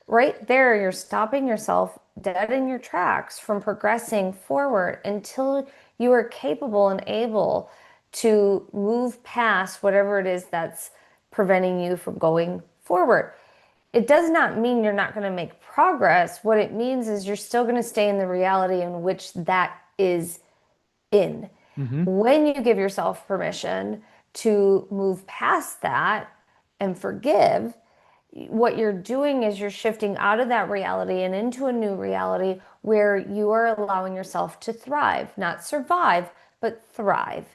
right there, you're stopping yourself dead in your tracks from progressing forward until you are capable and able to move past whatever it is that's preventing you from going forward. It does not mean you're not going to make progress. What it means is you're still going to stay in the reality in which that is in. mhm, When you give yourself permission to move past that and forgive, what you're doing is you're shifting out of that reality and into a new reality where you are allowing yourself to thrive, not survive, but thrive.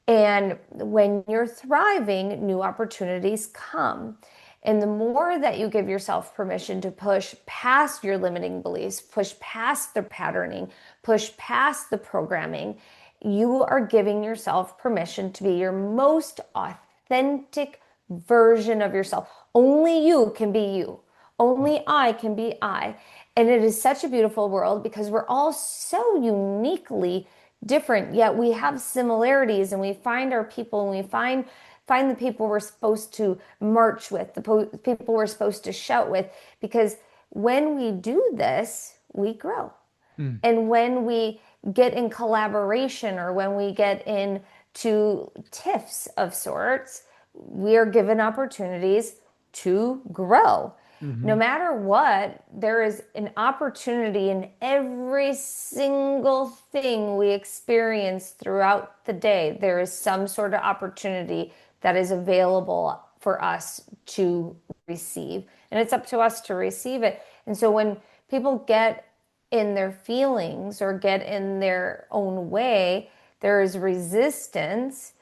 And when you're thriving, new opportunities come. And the more that you give yourself permission to push past your limiting beliefs, push past the patterning, push past the programming, you are giving yourself permission to be your most authentic version of yourself. Only you can be you. Only I can be I. And it is such a beautiful world because we're all so uniquely different, yet we have similarities and we find our people and we find the people we're supposed to march with, the people we're supposed to shout with, because when we do this, we grow. mm, And when we get in collaboration or when we get into tiffs of sorts, we are given opportunities to grow. No mhm, matter what, there is an opportunity in every single thing we experience throughout the day. There is some sort of opportunity that is available for us to receive. And it's up to us to receive it. And so when people get in their feelings or get in their own way, there is resistance.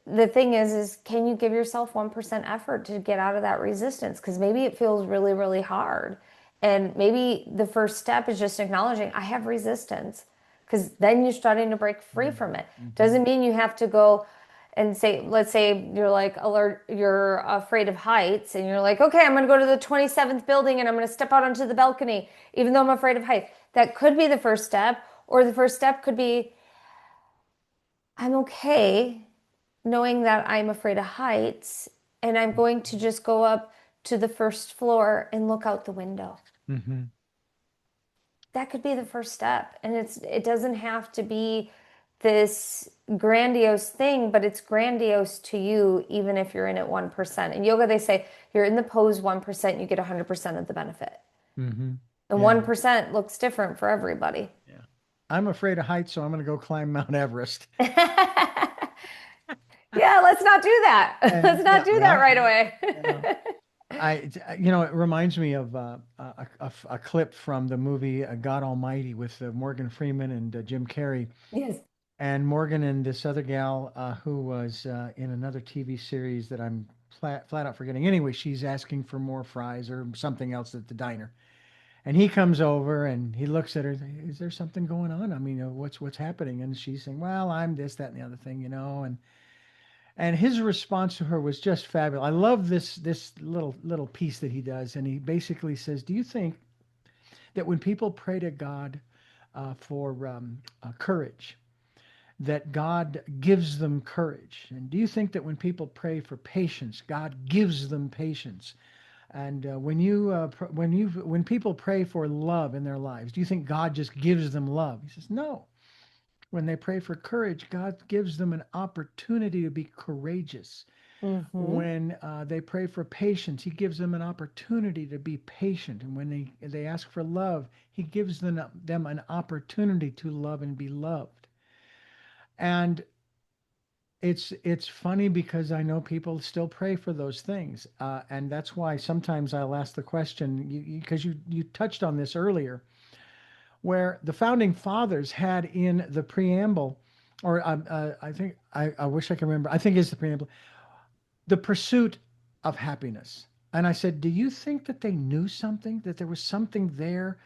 The thing is can you give yourself 1% effort to get out of that resistance? Because maybe it feels really, really hard. And maybe the first step is just acknowledging I have resistance. Because then you're starting to break free mm, from it. mhm, Doesn't mean you have to go and say, let's say you're like alert, you're afraid of heights, and you're like, okay, I'm going to go to the 27th building and I'm going to step out onto the balcony, even though I'm afraid of heights. That could be the first step. Or the first step could be, I'm okay knowing that I'm afraid of heights, and I'm going to just go up to the first floor and look out the window. mhm. That could be the first step. And it doesn't have to be this grandiose thing, but it's grandiose to you, even if you're in it 1%. In yoga, they say you're in the pose 1%, you get 100% of the benefit. Mhm. And Yeah, 1% looks different for everybody. yeah. I'm afraid of heights, so I'm going to go climb Mount Everest. Yeah, let's not do that. Let's not Yeah, do that well, right away. yeah. It reminds me of a clip from the movie God Almighty with Morgan Freeman and Jim Carrey. Yes. And Morgan and this other gal who was in another TV series that I'm flat out forgetting. Anyway, she's asking for more fries or something else at the diner. And he comes over and he looks at her. Is there something going on? I mean, what's happening? And she's saying, "Well, I'm this, that, and the other thing." And his response to her was just fabulous. I love this little piece that he does. And he basically says, "Do you think that when people pray to God for courage, that God gives them courage. And do you think that when people pray for patience, God gives them patience? And when people pray for love in their lives, do you think God just gives them love? He says no. When they pray for courage, God gives them an opportunity to be courageous. Mm-hmm. When they pray for patience, He gives them an opportunity to be patient. And when they ask for love, He gives them an opportunity to love and be loved. And it's funny because I know people still pray for those things, and that's why sometimes I'll ask the question because you touched on this earlier, where the founding fathers had in the preamble, or I think I wish I could remember. I think it's the preamble, the pursuit of happiness. And I said, do you think that they knew something, that there was something there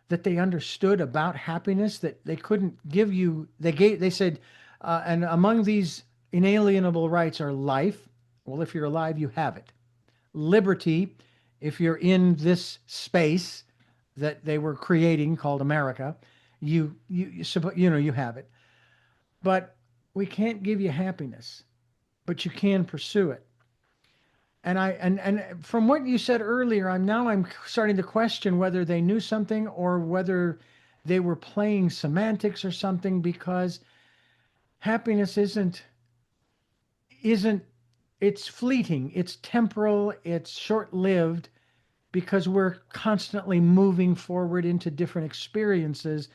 that they understood about happiness that they couldn't give you? They said, and among these inalienable rights are life. Well, if you're alive, you have it. Liberty, if you're in this space that they were creating called America, you have it. But we can't give you happiness, but you can pursue it. And from what you said earlier, I'm starting to question whether they knew something or whether they were playing semantics or something, because happiness isn't it's fleeting, it's temporal, it's short-lived, because we're constantly moving forward into different experiences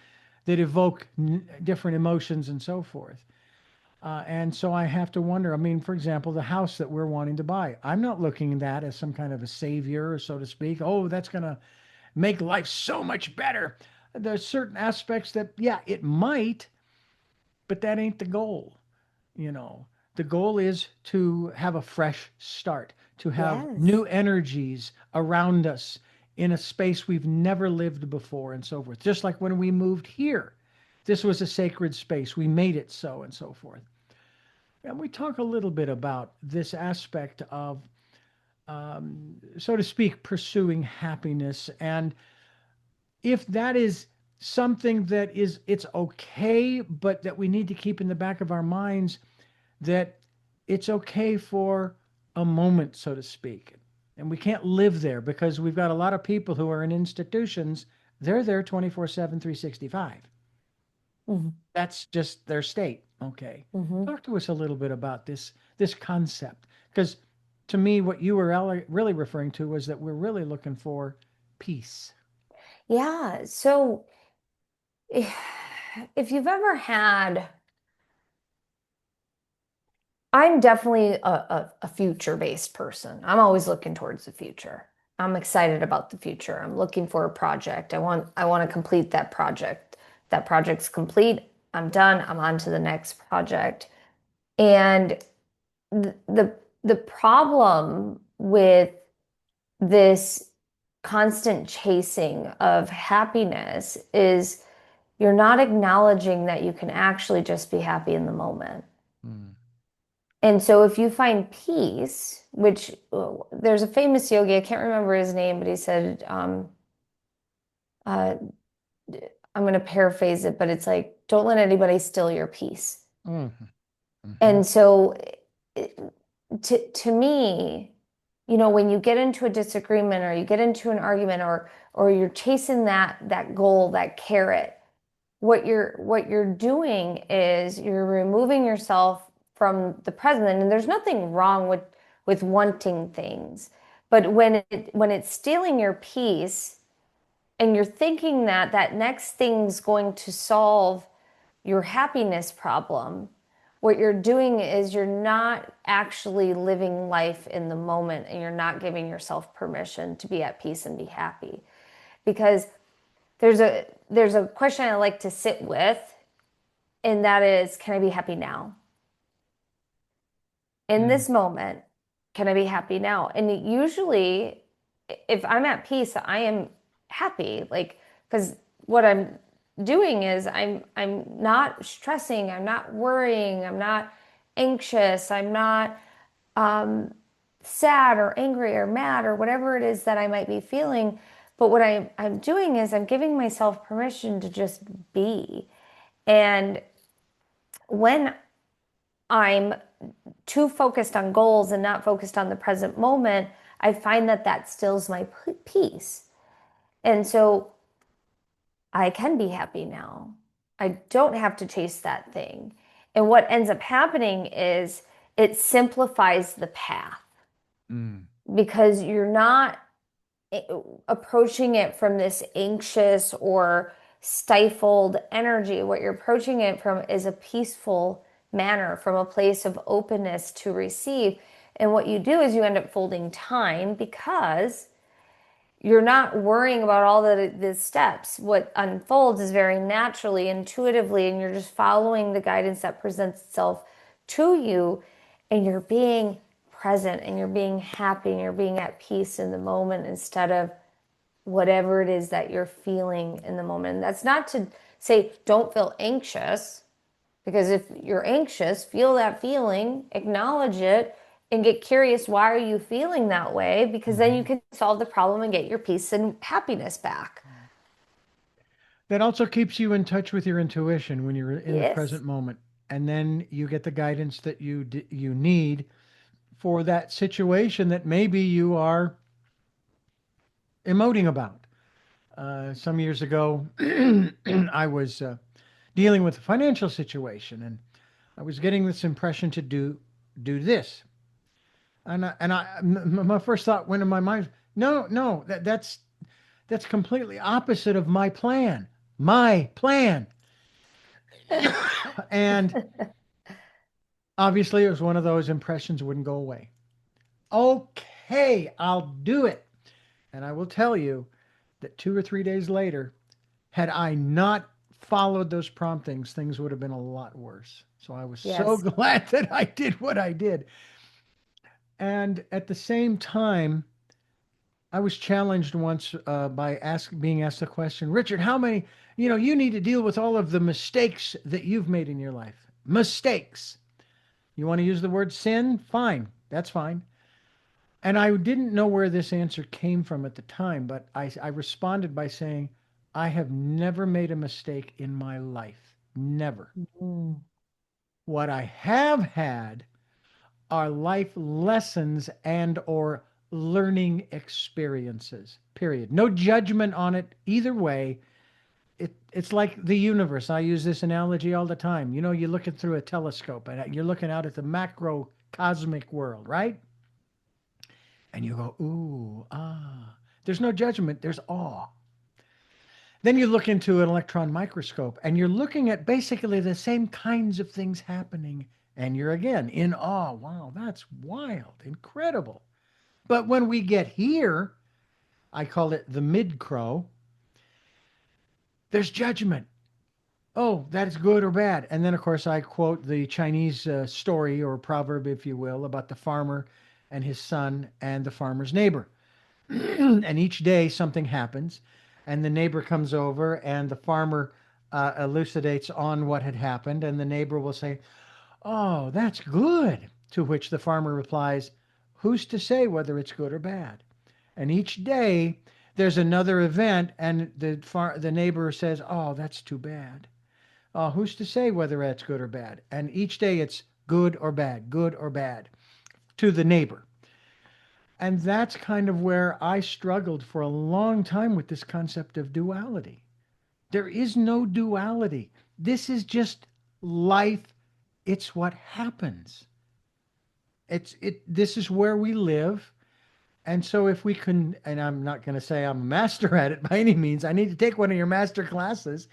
that evoke different emotions and so forth. And so I have to wonder. I mean, for example, the house that we're wanting to buy, I'm not looking at that as some kind of a savior, so to speak. Oh, that's going to make life so much better. There's certain aspects that, yeah, it might, but that ain't the goal. You know, the goal is to have a fresh start, to have Yes. new energies around us in a space we've never lived before, and so forth. Just like when we moved here, this was a sacred space. We made it so, and so forth. And we talk a little bit about this aspect of, so to speak, pursuing happiness. And if that is something that it's okay, but that we need to keep in the back of our minds that it's okay for a moment, so to speak. And we can't live there because we've got a lot of people who are in institutions. They're there 24/7, 365. Mm-hmm. That's just their state. Okay. Mm-hmm. Talk to us a little bit about this concept, because to me, what you were really referring to was that we're really looking for peace. Yeah. So if if you've ever had, I'm definitely a future-based person. I'm always looking towards the future. I'm excited about the future. I'm looking for a project. I want to complete that project. That project's complete. I'm done. I'm on to the next project. And the problem with this constant chasing of happiness is you're not acknowledging that you can actually just be happy in the moment. Mm. And so if you find peace, which there's a famous yogi, I can't remember his name, but he said, uh, I'm going to paraphrase it, but it's like, don't let anybody steal your peace. Mm-hmm. Mm-hmm. And so to me, when you get into a disagreement or you get into an argument or you're chasing that goal, that carrot, what you're doing is you're removing yourself from the present. And there's nothing wrong with wanting things. But when it's stealing your peace and you're thinking that that next thing's going to solve your happiness problem, what you're doing is you're not actually living life in the moment and you're not giving yourself permission to be at peace and be happy. Because there's a question I like to sit with, and that is, can I be happy now? In Yeah. this moment, can I be happy now? And usually, if I'm at peace, I am happy. Like, because what I'm doing is I'm not stressing, I'm not worrying, I'm not anxious, I'm not sad or angry or mad or whatever it is that I might be feeling. But what I'm doing is I'm giving myself permission to just be. And when I'm too focused on goals and not focused on the present moment, I find that that stills my peace. And so I can be happy now. I don't have to chase that thing. And what ends up happening is it simplifies the path Mm. because you're not approaching it from this anxious or stifled energy. What you're approaching it from is a peaceful manner, from a place of openness to receive. And what you do is you end up folding time because you're not worrying about all the steps. What unfolds is very naturally, intuitively, and you're just following the guidance that presents itself to you, and you're being present and you're being happy and you're being at peace in the moment instead of whatever it is that you're feeling in the moment. And that's not to say don't feel anxious, because if you're anxious, feel that feeling, acknowledge it, and get curious, why are you feeling that way? Because then you Mhm. can solve the problem and get your peace and happiness back. That also keeps you in touch with your intuition when you're in the Yes. present moment. And then you get the guidance that you need for that situation that maybe you are emoting about. Some years ago, I was dealing with a financial situation, and I was getting this impression to do this, my first thought went in my mind, no, no, that's completely opposite of my plan. My plan. And obviously, it was one of those impressions wouldn't go away. Okay, I'll do it. And I will tell you that 2 or 3 days later, had I not followed those promptings, things would have been a lot worse. So I was so Yes. glad that I did what I did. And at the same time, I was challenged once being asked the question, Richard, how many, you need to deal with all of the mistakes that you've made in your life. Mistakes. You want to use the word sin? Fine. That's fine. And I didn't know where this answer came from at the time, but I responded by saying, I have never made a mistake in my life. Never. Mm. What I have had are life lessons and or learning experiences. Period. No judgment on it either way. It's like the universe. I use this analogy all the time. You're looking through a telescope and you're looking out at the macro cosmic world, right? And you go, ooh, ah. There's no judgment, there's awe. Then you look into an electron microscope and you're looking at basically the same kinds of things happening. And you're again in awe. Wow, that's wild, incredible. But when we get here, I call it the mid crow, there's judgment. Oh, that is good or bad. And then, of course, I quote the Chinese story or proverb, if you will, about the farmer and his son and the farmer's neighbor. And each day something happens, and the neighbor comes over, and the farmer elucidates on what had happened, and the neighbor will say, "Oh, that's good." To which the farmer replies, "Who's to say whether it's good or bad?" And each day there's another event, and the neighbor says, "Oh, that's too bad." Who's to say whether that's good or bad? And each day it's good or bad to the neighbor. And that's kind of where I struggled for a long time with this concept of duality. There is no duality. This is just life. It's what happens. This is where we live. And so if we can, and I'm not going to say I'm a master at it by any means, I need to take one of your master classes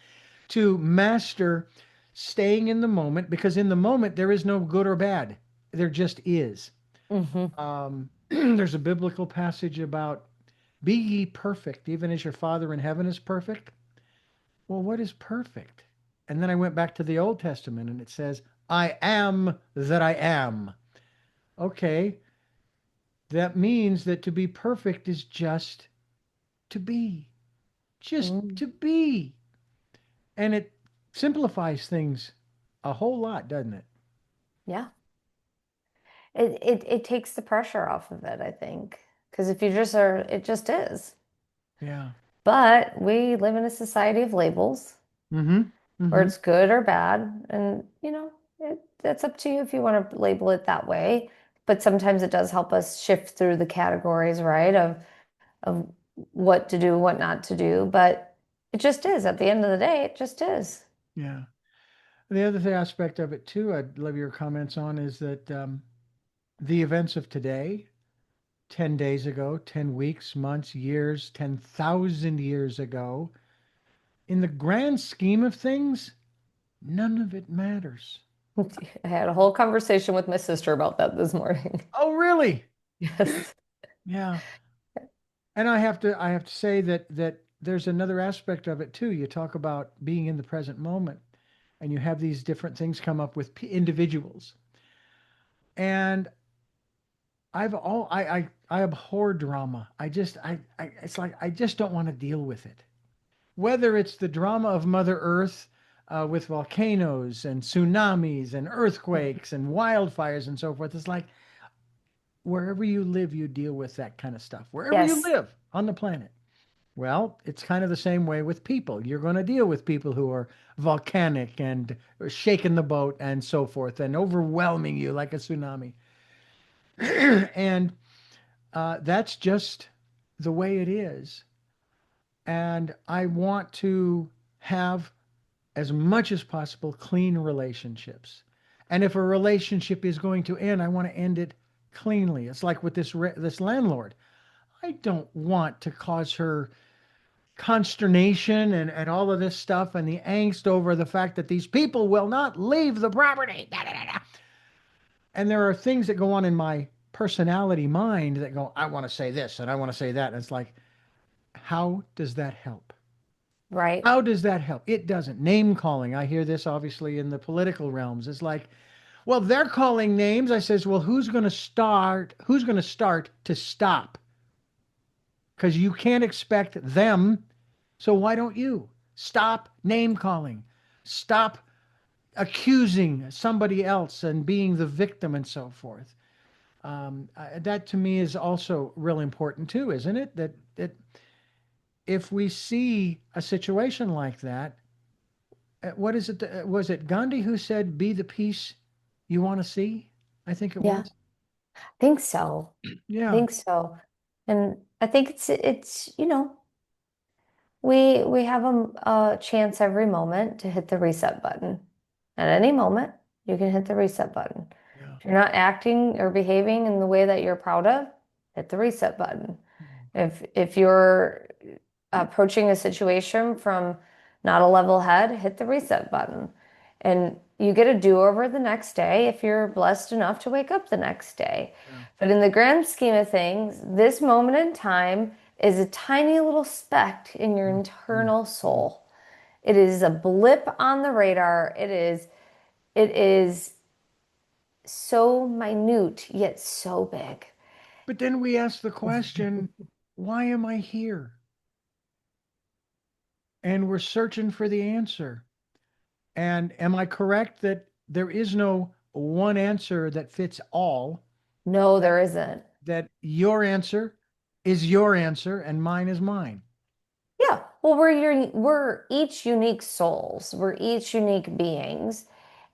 to master staying in the moment, because in the moment there is no good or bad. There just is. Hmm. There's a biblical passage about be ye perfect, even as your Father in heaven is perfect. Well, what is perfect? And then I went back to the Old Testament and it says, I am that I am. Okay, that means that to be perfect is just to be, just Mm. to be. And it simplifies things a whole lot, doesn't it? Yeah. It takes the pressure off of it, I think. Because if you just are, it just is. Yeah. But we live in a society of labels Mm-hmm. where Mm-hmm. it's good or bad. And, that's up to you if you want to label it that way. But sometimes it does help us shift through the categories, right? Of what to do, what not to do. But it just is. At the end of the day, it just is. Yeah. The other aspect of it too, I'd love your comments on is that the events of today, 10 days ago, 10 weeks, months, years, 10,000 years ago, in the grand scheme of things, none of it matters. I had a whole conversation with my sister about that this morning. Oh, really? Yes. Yeah. And I have to say that there's another aspect of it too. You talk about being in the present moment and you have these different things come up with individuals. And I abhor drama. I it's like I just don't want to deal with it. Whether it's the drama of Mother Earth with volcanoes and tsunamis and earthquakes and wildfires and so forth, it's like wherever you live, you deal with that kind of stuff. Wherever you Yes. live on the planet. Well, it's kind of the same way with people. You're going to deal with people who are volcanic and shaking the boat and so forth and overwhelming you like a tsunami. And that's just the way it is. And I want to have, as much as possible, clean relationships. And if a relationship is going to end, I want to end it cleanly. It's like with this landlord. I don't want to cause her consternation and all of this stuff and the angst over the fact that these people will not leave the property. Da, da, da, da. And there are things that go on in my personality mind that go, I want to say this and I want to say that. And it's like, how does that help? Right. How does that help? It doesn't. Name calling. I hear this obviously in the political realms. It's like, well, they're calling names. I says, well, who's going to start? Who's going to start to stop? Because you can't expect them. So why don't you stop name calling? Stop accusing somebody else and being the victim and so forth. That to me is also real important too, isn't it? That if we see a situation like that, what is it? Was it Gandhi who said, "Be the peace you want to see"? I think it Yeah. was. I think so. I Yeah. think so. And I think it's we have a chance every moment to hit the reset button. At any moment, you can hit the reset button. Yeah. If you're not acting or behaving in the way that you're proud of, hit the reset button. If you're approaching a situation from not a level head, hit the reset button. And you get a do-over the next day if you're blessed enough to wake up the next day. Yeah. But in the grand scheme of things, this moment in time is a tiny little speck in your Mm, mm, internal mm. soul. It is a blip on the radar. It is so minute yet so big. But then we ask the question, why am I here? And we're searching for the answer. And am I correct that there is no one answer that fits all? No, That there isn't. that your answer is your answer and mine is mine. Yeah. Well, we're each unique souls. We're each unique beings,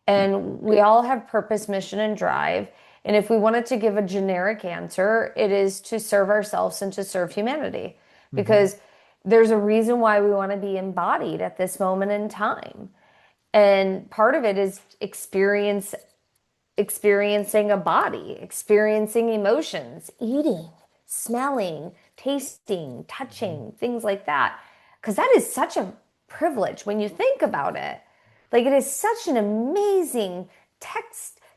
and we all have purpose, mission, and drive. And if we wanted to give a generic answer, it is to serve ourselves and to serve humanity. Hmm. Because there's a reason why we want to be embodied at this moment in time. And part of it is experiencing a body, experiencing emotions, eating, smelling, tasting, Hmm. touching, things like that. Because that is such a privilege when you think about it. Like it is such an amazing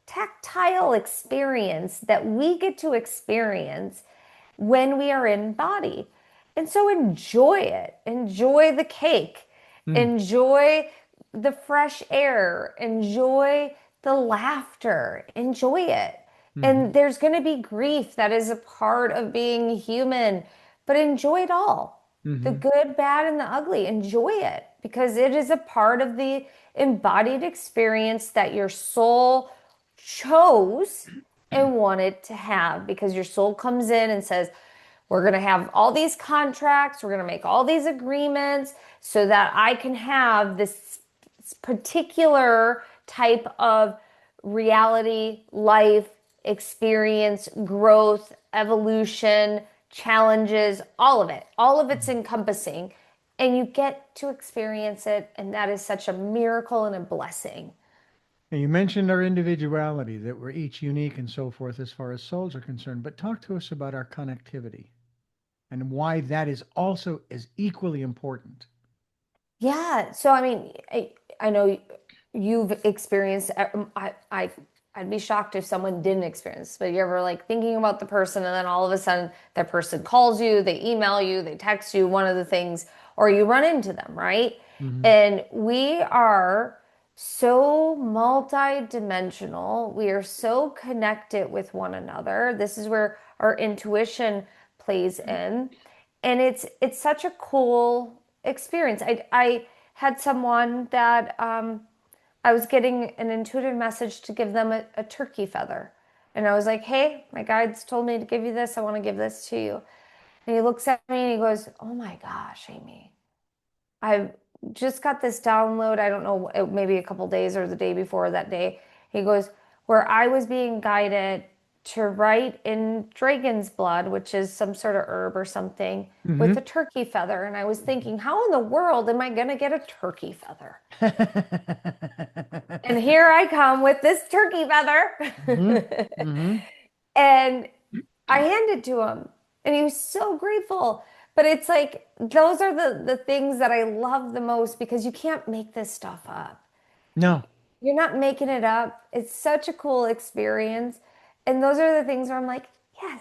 tactile experience that we get to experience when we are in body. And so enjoy it. Enjoy the cake. Enjoy the fresh air. Enjoy the laughter. Enjoy it. And Hmm. there's going to be grief that is a part of being human, but enjoy it all. The Hmm. good, bad, and the ugly. Enjoy it because it is a part of the embodied experience that your soul chose and wanted to have because your soul comes in and says, We're going to have all these contracts. We're going to make all these agreements so that I can have this particular type of reality, life, experience, growth, evolution, challenges, all of it. All of it's encompassing. And you get to experience it. And that is such a miracle and a blessing. And you mentioned our individuality, that we're each unique and so forth as far as souls are concerned. But talk to us about our connectivity and why that is also is equally important. Yeah. So, I mean, I know you've experienced, I'd be shocked if someone didn't experience, but you're ever like thinking about the person and then all of a sudden that person calls you, they email you, they text you, one of the things, or you run into them, right? Hmm. And we are so multi-dimensional. We are so connected with one another. This is where our intuition plays in. And it's such a cool experience. I had someone that I was getting an intuitive message to give them a turkey feather. And I was like, hey, my guides told me to give you this. I want to give this to you. And he looks at me and he goes, oh my gosh, Amy, I've just got this download. I don't know, maybe a couple days or the day before that day. He goes, where I was being guided to write in dragon's blood, which is some sort of herb or something, with a Hmm. turkey feather. And I was thinking, how in the world am I going to get a turkey feather? And here I come with this turkey Hmm. feather. Hmm. And I handed to him, and he was so grateful. But it's like those are the things that I love the most because you can't make this stuff up. No. You're not making it up. It's such a cool experience. And those are the things where I'm like, yes,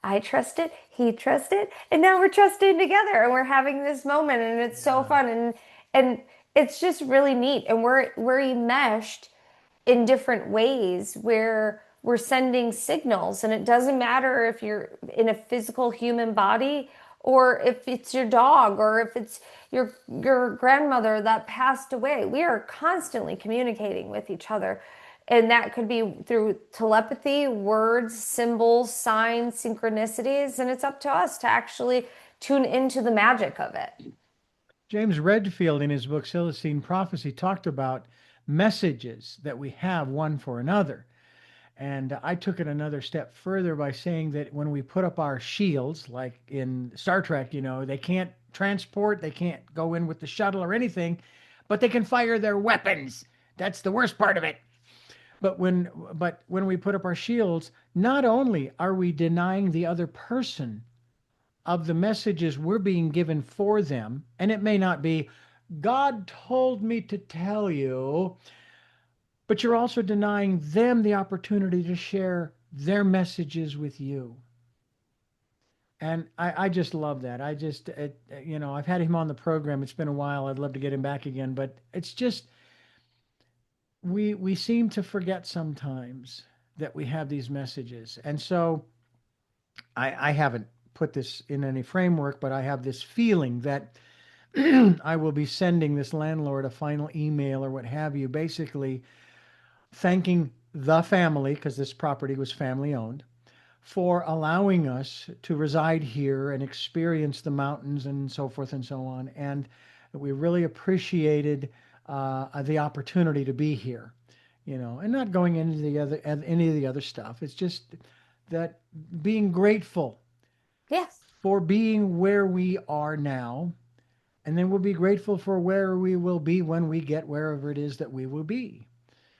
I trust it, he trusted, and now we're trusting together and we're having this moment and it's so Yeah. fun and it's just really neat. And we're enmeshed in different ways where we're sending signals, and it doesn't matter if you're in a physical human body or if it's your dog or if it's your grandmother that passed away. We are constantly communicating with each other, and that could be through telepathy, words, symbols, signs, synchronicities, and it's up to us to actually tune into the magic of it. James Redfield, in his book Celestine Prophecy, talked about messages that we have one for another. And I took it another step further by saying that when we put up our shields, like in Star Trek, they can't transport, they can't go in with the shuttle or anything, but they can fire their weapons. That's the worst part of it. But when we put up our shields, not only are we denying the other person of the messages we're being given for them, and it may not be, God told me to tell you, but you're also denying them the opportunity to share their messages with you. And I just love that. I've had him on the program. It's been a while. I'd love to get him back again, but it's just, we seem to forget sometimes that we have these messages. And so I haven't put this in any framework, but I have this feeling that I will be sending this landlord a final email or what have you, basically thanking the family, because this property was family owned, for allowing us to reside here and experience the mountains and so forth and so on. And we really appreciated the opportunity to be here, and not going into any of the other stuff. It's just that being grateful Yes, for being where we are now, and then we'll be grateful for where we will be when we get wherever it is that we will be.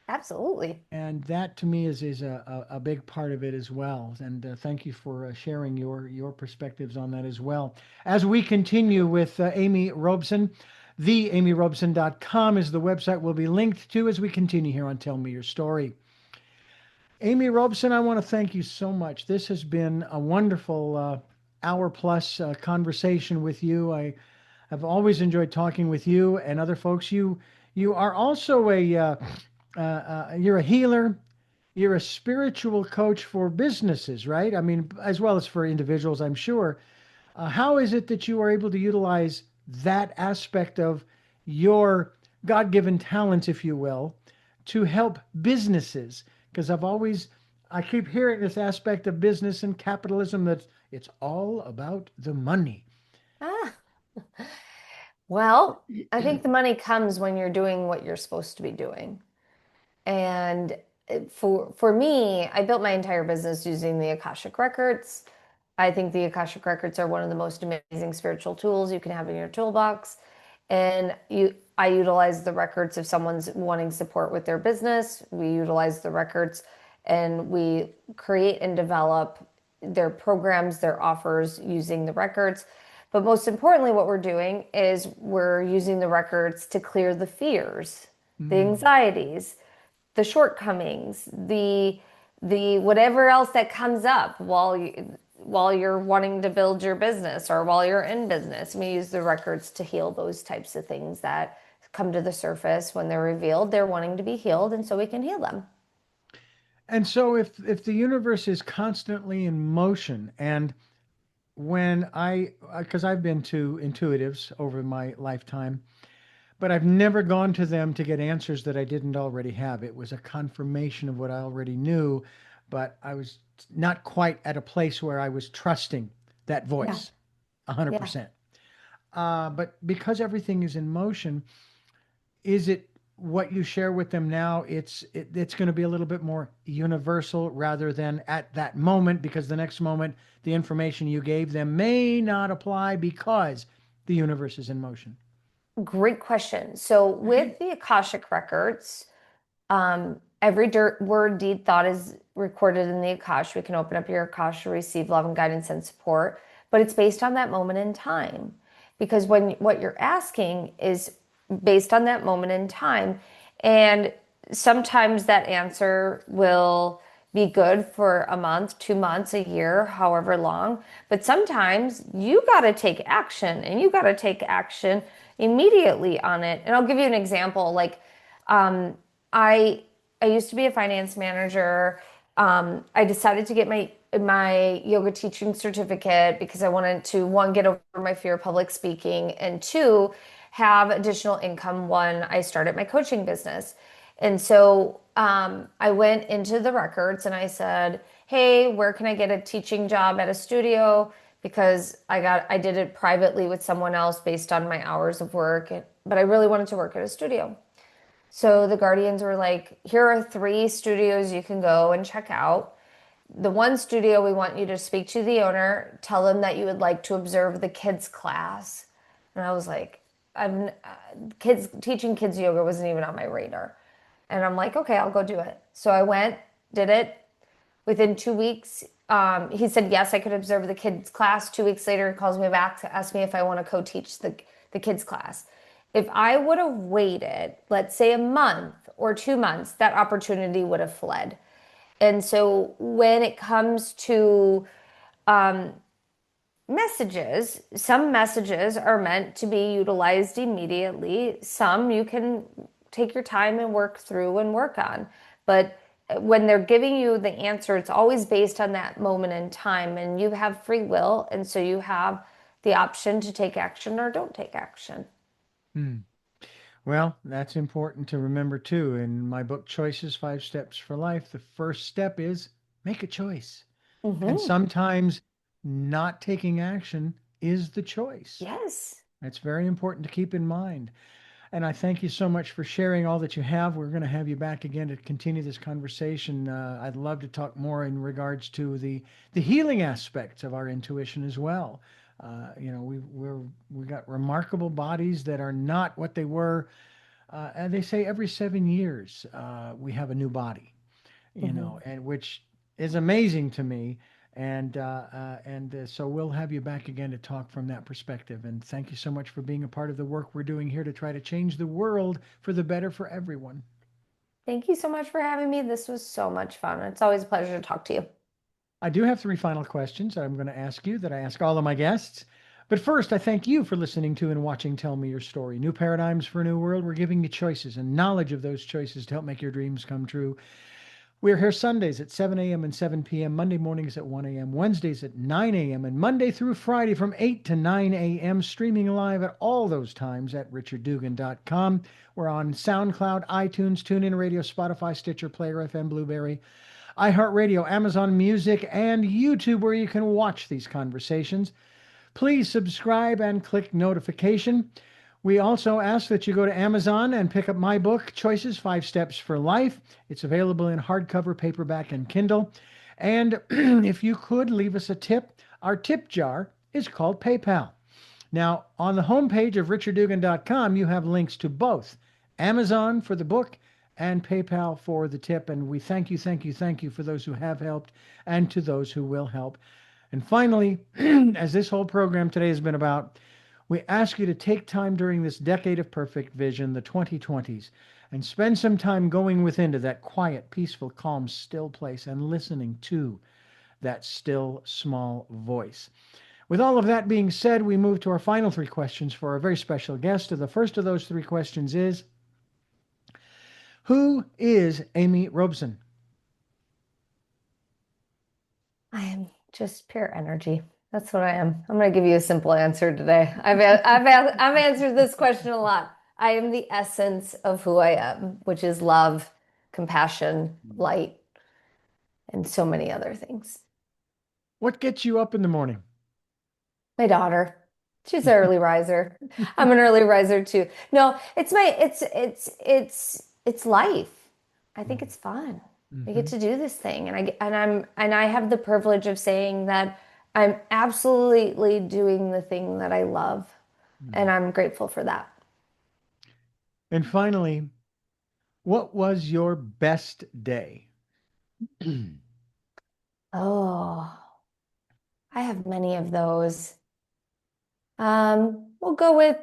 absolutely. And that to me is a big part of it as well. And thank you for sharing your perspectives on that as well. As we continue with Amy Robeson, theamyrobeson.com is the website we'll be linked to as we continue here on Tell Me Your Story. Amy Robeson, I want to thank you so much. This has been a wonderful hour plus conversation with you. I've always enjoyed talking with you and other folks. You are also you're a healer. You're a spiritual coach for businesses, right? I mean, as well as for individuals, I'm sure. How is it that you are able to utilize that aspect of your God given talents, if you will, to help businesses? Because I've always I keep hearing this aspect of business and capitalism that it's all about the money. Ah, well, I think the money comes when you're doing what you're supposed to be doing. And for me, I built my entire business using the Akashic Records. I think the Akashic Records are one of the most amazing spiritual tools you can have in your toolbox. And I utilize the records if someone's wanting support with their business. We utilize the records and we create and develop their programs, their offers using the records. But most importantly, what we're doing is we're using the records to clear the fears, the Mm. anxieties, the shortcomings, the whatever else that comes up while you're wanting to build your business or while you're in business. We use the records to heal those types of things that come to the surface when they're revealed. They're wanting to be healed, and so we can heal them. And so if the universe is constantly in motion, and when because I've been to intuitives over my lifetime, but I've never gone to them to get answers that I didn't already have. It was a confirmation of what I already knew, but I was not quite at a place where I was trusting that Yeah. voice Yeah. 100%. But because everything is in motion, is it what you share with them now? It's going to be a little bit more universal rather than at that moment, because the next moment the information you gave them may not apply because the universe is in motion. Great question. So with the Akashic records, every word, deed, thought is recorded in the Akash. We can open up your Akash to receive love and guidance and support, but it's based on that moment in time. Because when what you're asking is based on that moment in time, and sometimes that answer will be good for a month, 2 months, a year, however long. But sometimes you got to take action and you got to take action immediately on it. And I'll give you an example. Like, um, I I used to be a finance manager. I decided to get my yoga teaching certificate because I wanted to, one, get over my fear of public speaking, and two, have additional income when I started my coaching business. And so I went into the records and I said, "Hey, where can I get a teaching job at a studio?" Because I did it privately with someone else based on my hours of work, but I really wanted to work at a studio. So the Guardians were like, "Here are three studios you can go and check out. The one studio, we want you to speak to the owner, tell them that you would like to observe the kids class." And I was like, I'm kids teaching kids yoga wasn't even on my radar. And I'm like, okay, I'll go do it. So I went, did it. Within 2 weeks, he said yes, I could observe the kids class. 2 weeks later, he calls me back to ask me if I want to co-teach the kids class. If I would have waited, let's say a month or 2 months, that opportunity would have fled. And so when it comes to messages, some messages are meant to be utilized immediately. Some you can take your time and work through and work on. But when they're giving you the answer, it's always based on that moment in time, and you have free will. And so you have the option to take action or don't take action. Hmm. Well, that's important to remember too. In my book, Choices, Five Steps for Life, the first step is make a choice. And Hmm. sometimes not taking action is the choice. Yes. That's very important to keep in mind. And I thank you so much for sharing all that you have. We're going to have you back again to continue this conversation. I'd love to talk more in regards to the healing aspects of our intuition as well. We got remarkable bodies that are not what they were. And they say every 7 years we have a new body, Hmm. and which is amazing to me. And so we'll have you back again to talk from that perspective. And thank you so much for being a part of the work we're doing here to try to change the world for the better for everyone. Thank you so much for having me. This was so much fun. It's always a pleasure to talk to you. I do have three final questions that I'm going to ask you that I ask all of my guests. But first, I thank you for listening to and watching Tell Me Your Story. New paradigms for a new world. We're giving you choices and knowledge of those choices to help make your dreams come true. We're here Sundays at 7 a.m. and 7 p.m., Monday mornings at 1 a.m., Wednesdays at 9 a.m., and Monday through Friday from 8 to 9 a.m., streaming live at all those times at richarddugan.com. We're on SoundCloud, iTunes, TuneIn Radio, Spotify, Stitcher, Player FM, Blueberry. iHeartRadio, Amazon Music, and YouTube, where you can watch these conversations. Please subscribe and click notification. We also ask that you go to Amazon and pick up my book, Choices 5 Steps for Life. It's available in hardcover, paperback, and Kindle. And if you could leave us a tip, our tip jar is called PayPal. Now, on the homepage of richarddugan.com, you have links to both Amazon for the book and PayPal for the tip. And we thank you, thank you, thank you for those who have helped and to those who will help. And finally, as this whole program today has been about, we ask you to take time during this decade of perfect vision, the 2020s, and spend some time going within to that quiet, peaceful, calm, still place and listening to that still, small voice. With all of that being said, we move to our final 3 questions for our very special guest. The first of those 3 questions is, who is Amy Robeson? I am just pure energy. That's what I am. I'm going to give you a simple answer today. I've answered this question a lot. I am the essence of who I am, which is love, compassion, light, and so many other things. What gets you up in the morning? My daughter, she's an early riser. I'm an early riser too. No, it's life. I think it's fun. I get to do this thing, and I have the privilege of saying that I'm absolutely doing the thing that I love, and I'm grateful for that. And finally, what was your best day? Oh, I have many of those. We'll go with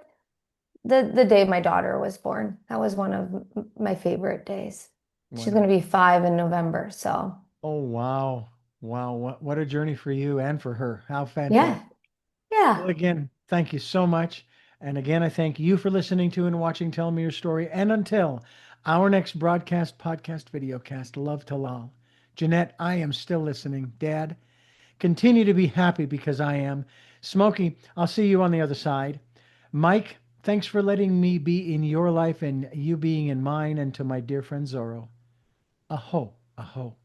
the day my daughter was born. That was one of my favorite days. She's going to be 5 in November, so Oh, wow. Wow. What a journey for you and for her. How fantastic. yeah, Well, yeah. again, thank you so much. And again, I thank you for listening to and watching Tell Me Your Story. And until our next broadcast, podcast, videocast, love to Lal. Jeanette, I am still listening. Dad, continue to be happy because I am. Smokey, I'll see you on the other side. Mike, thanks for letting me be in your life and you being in mine. And to my dear friend Zorro, aho, aho.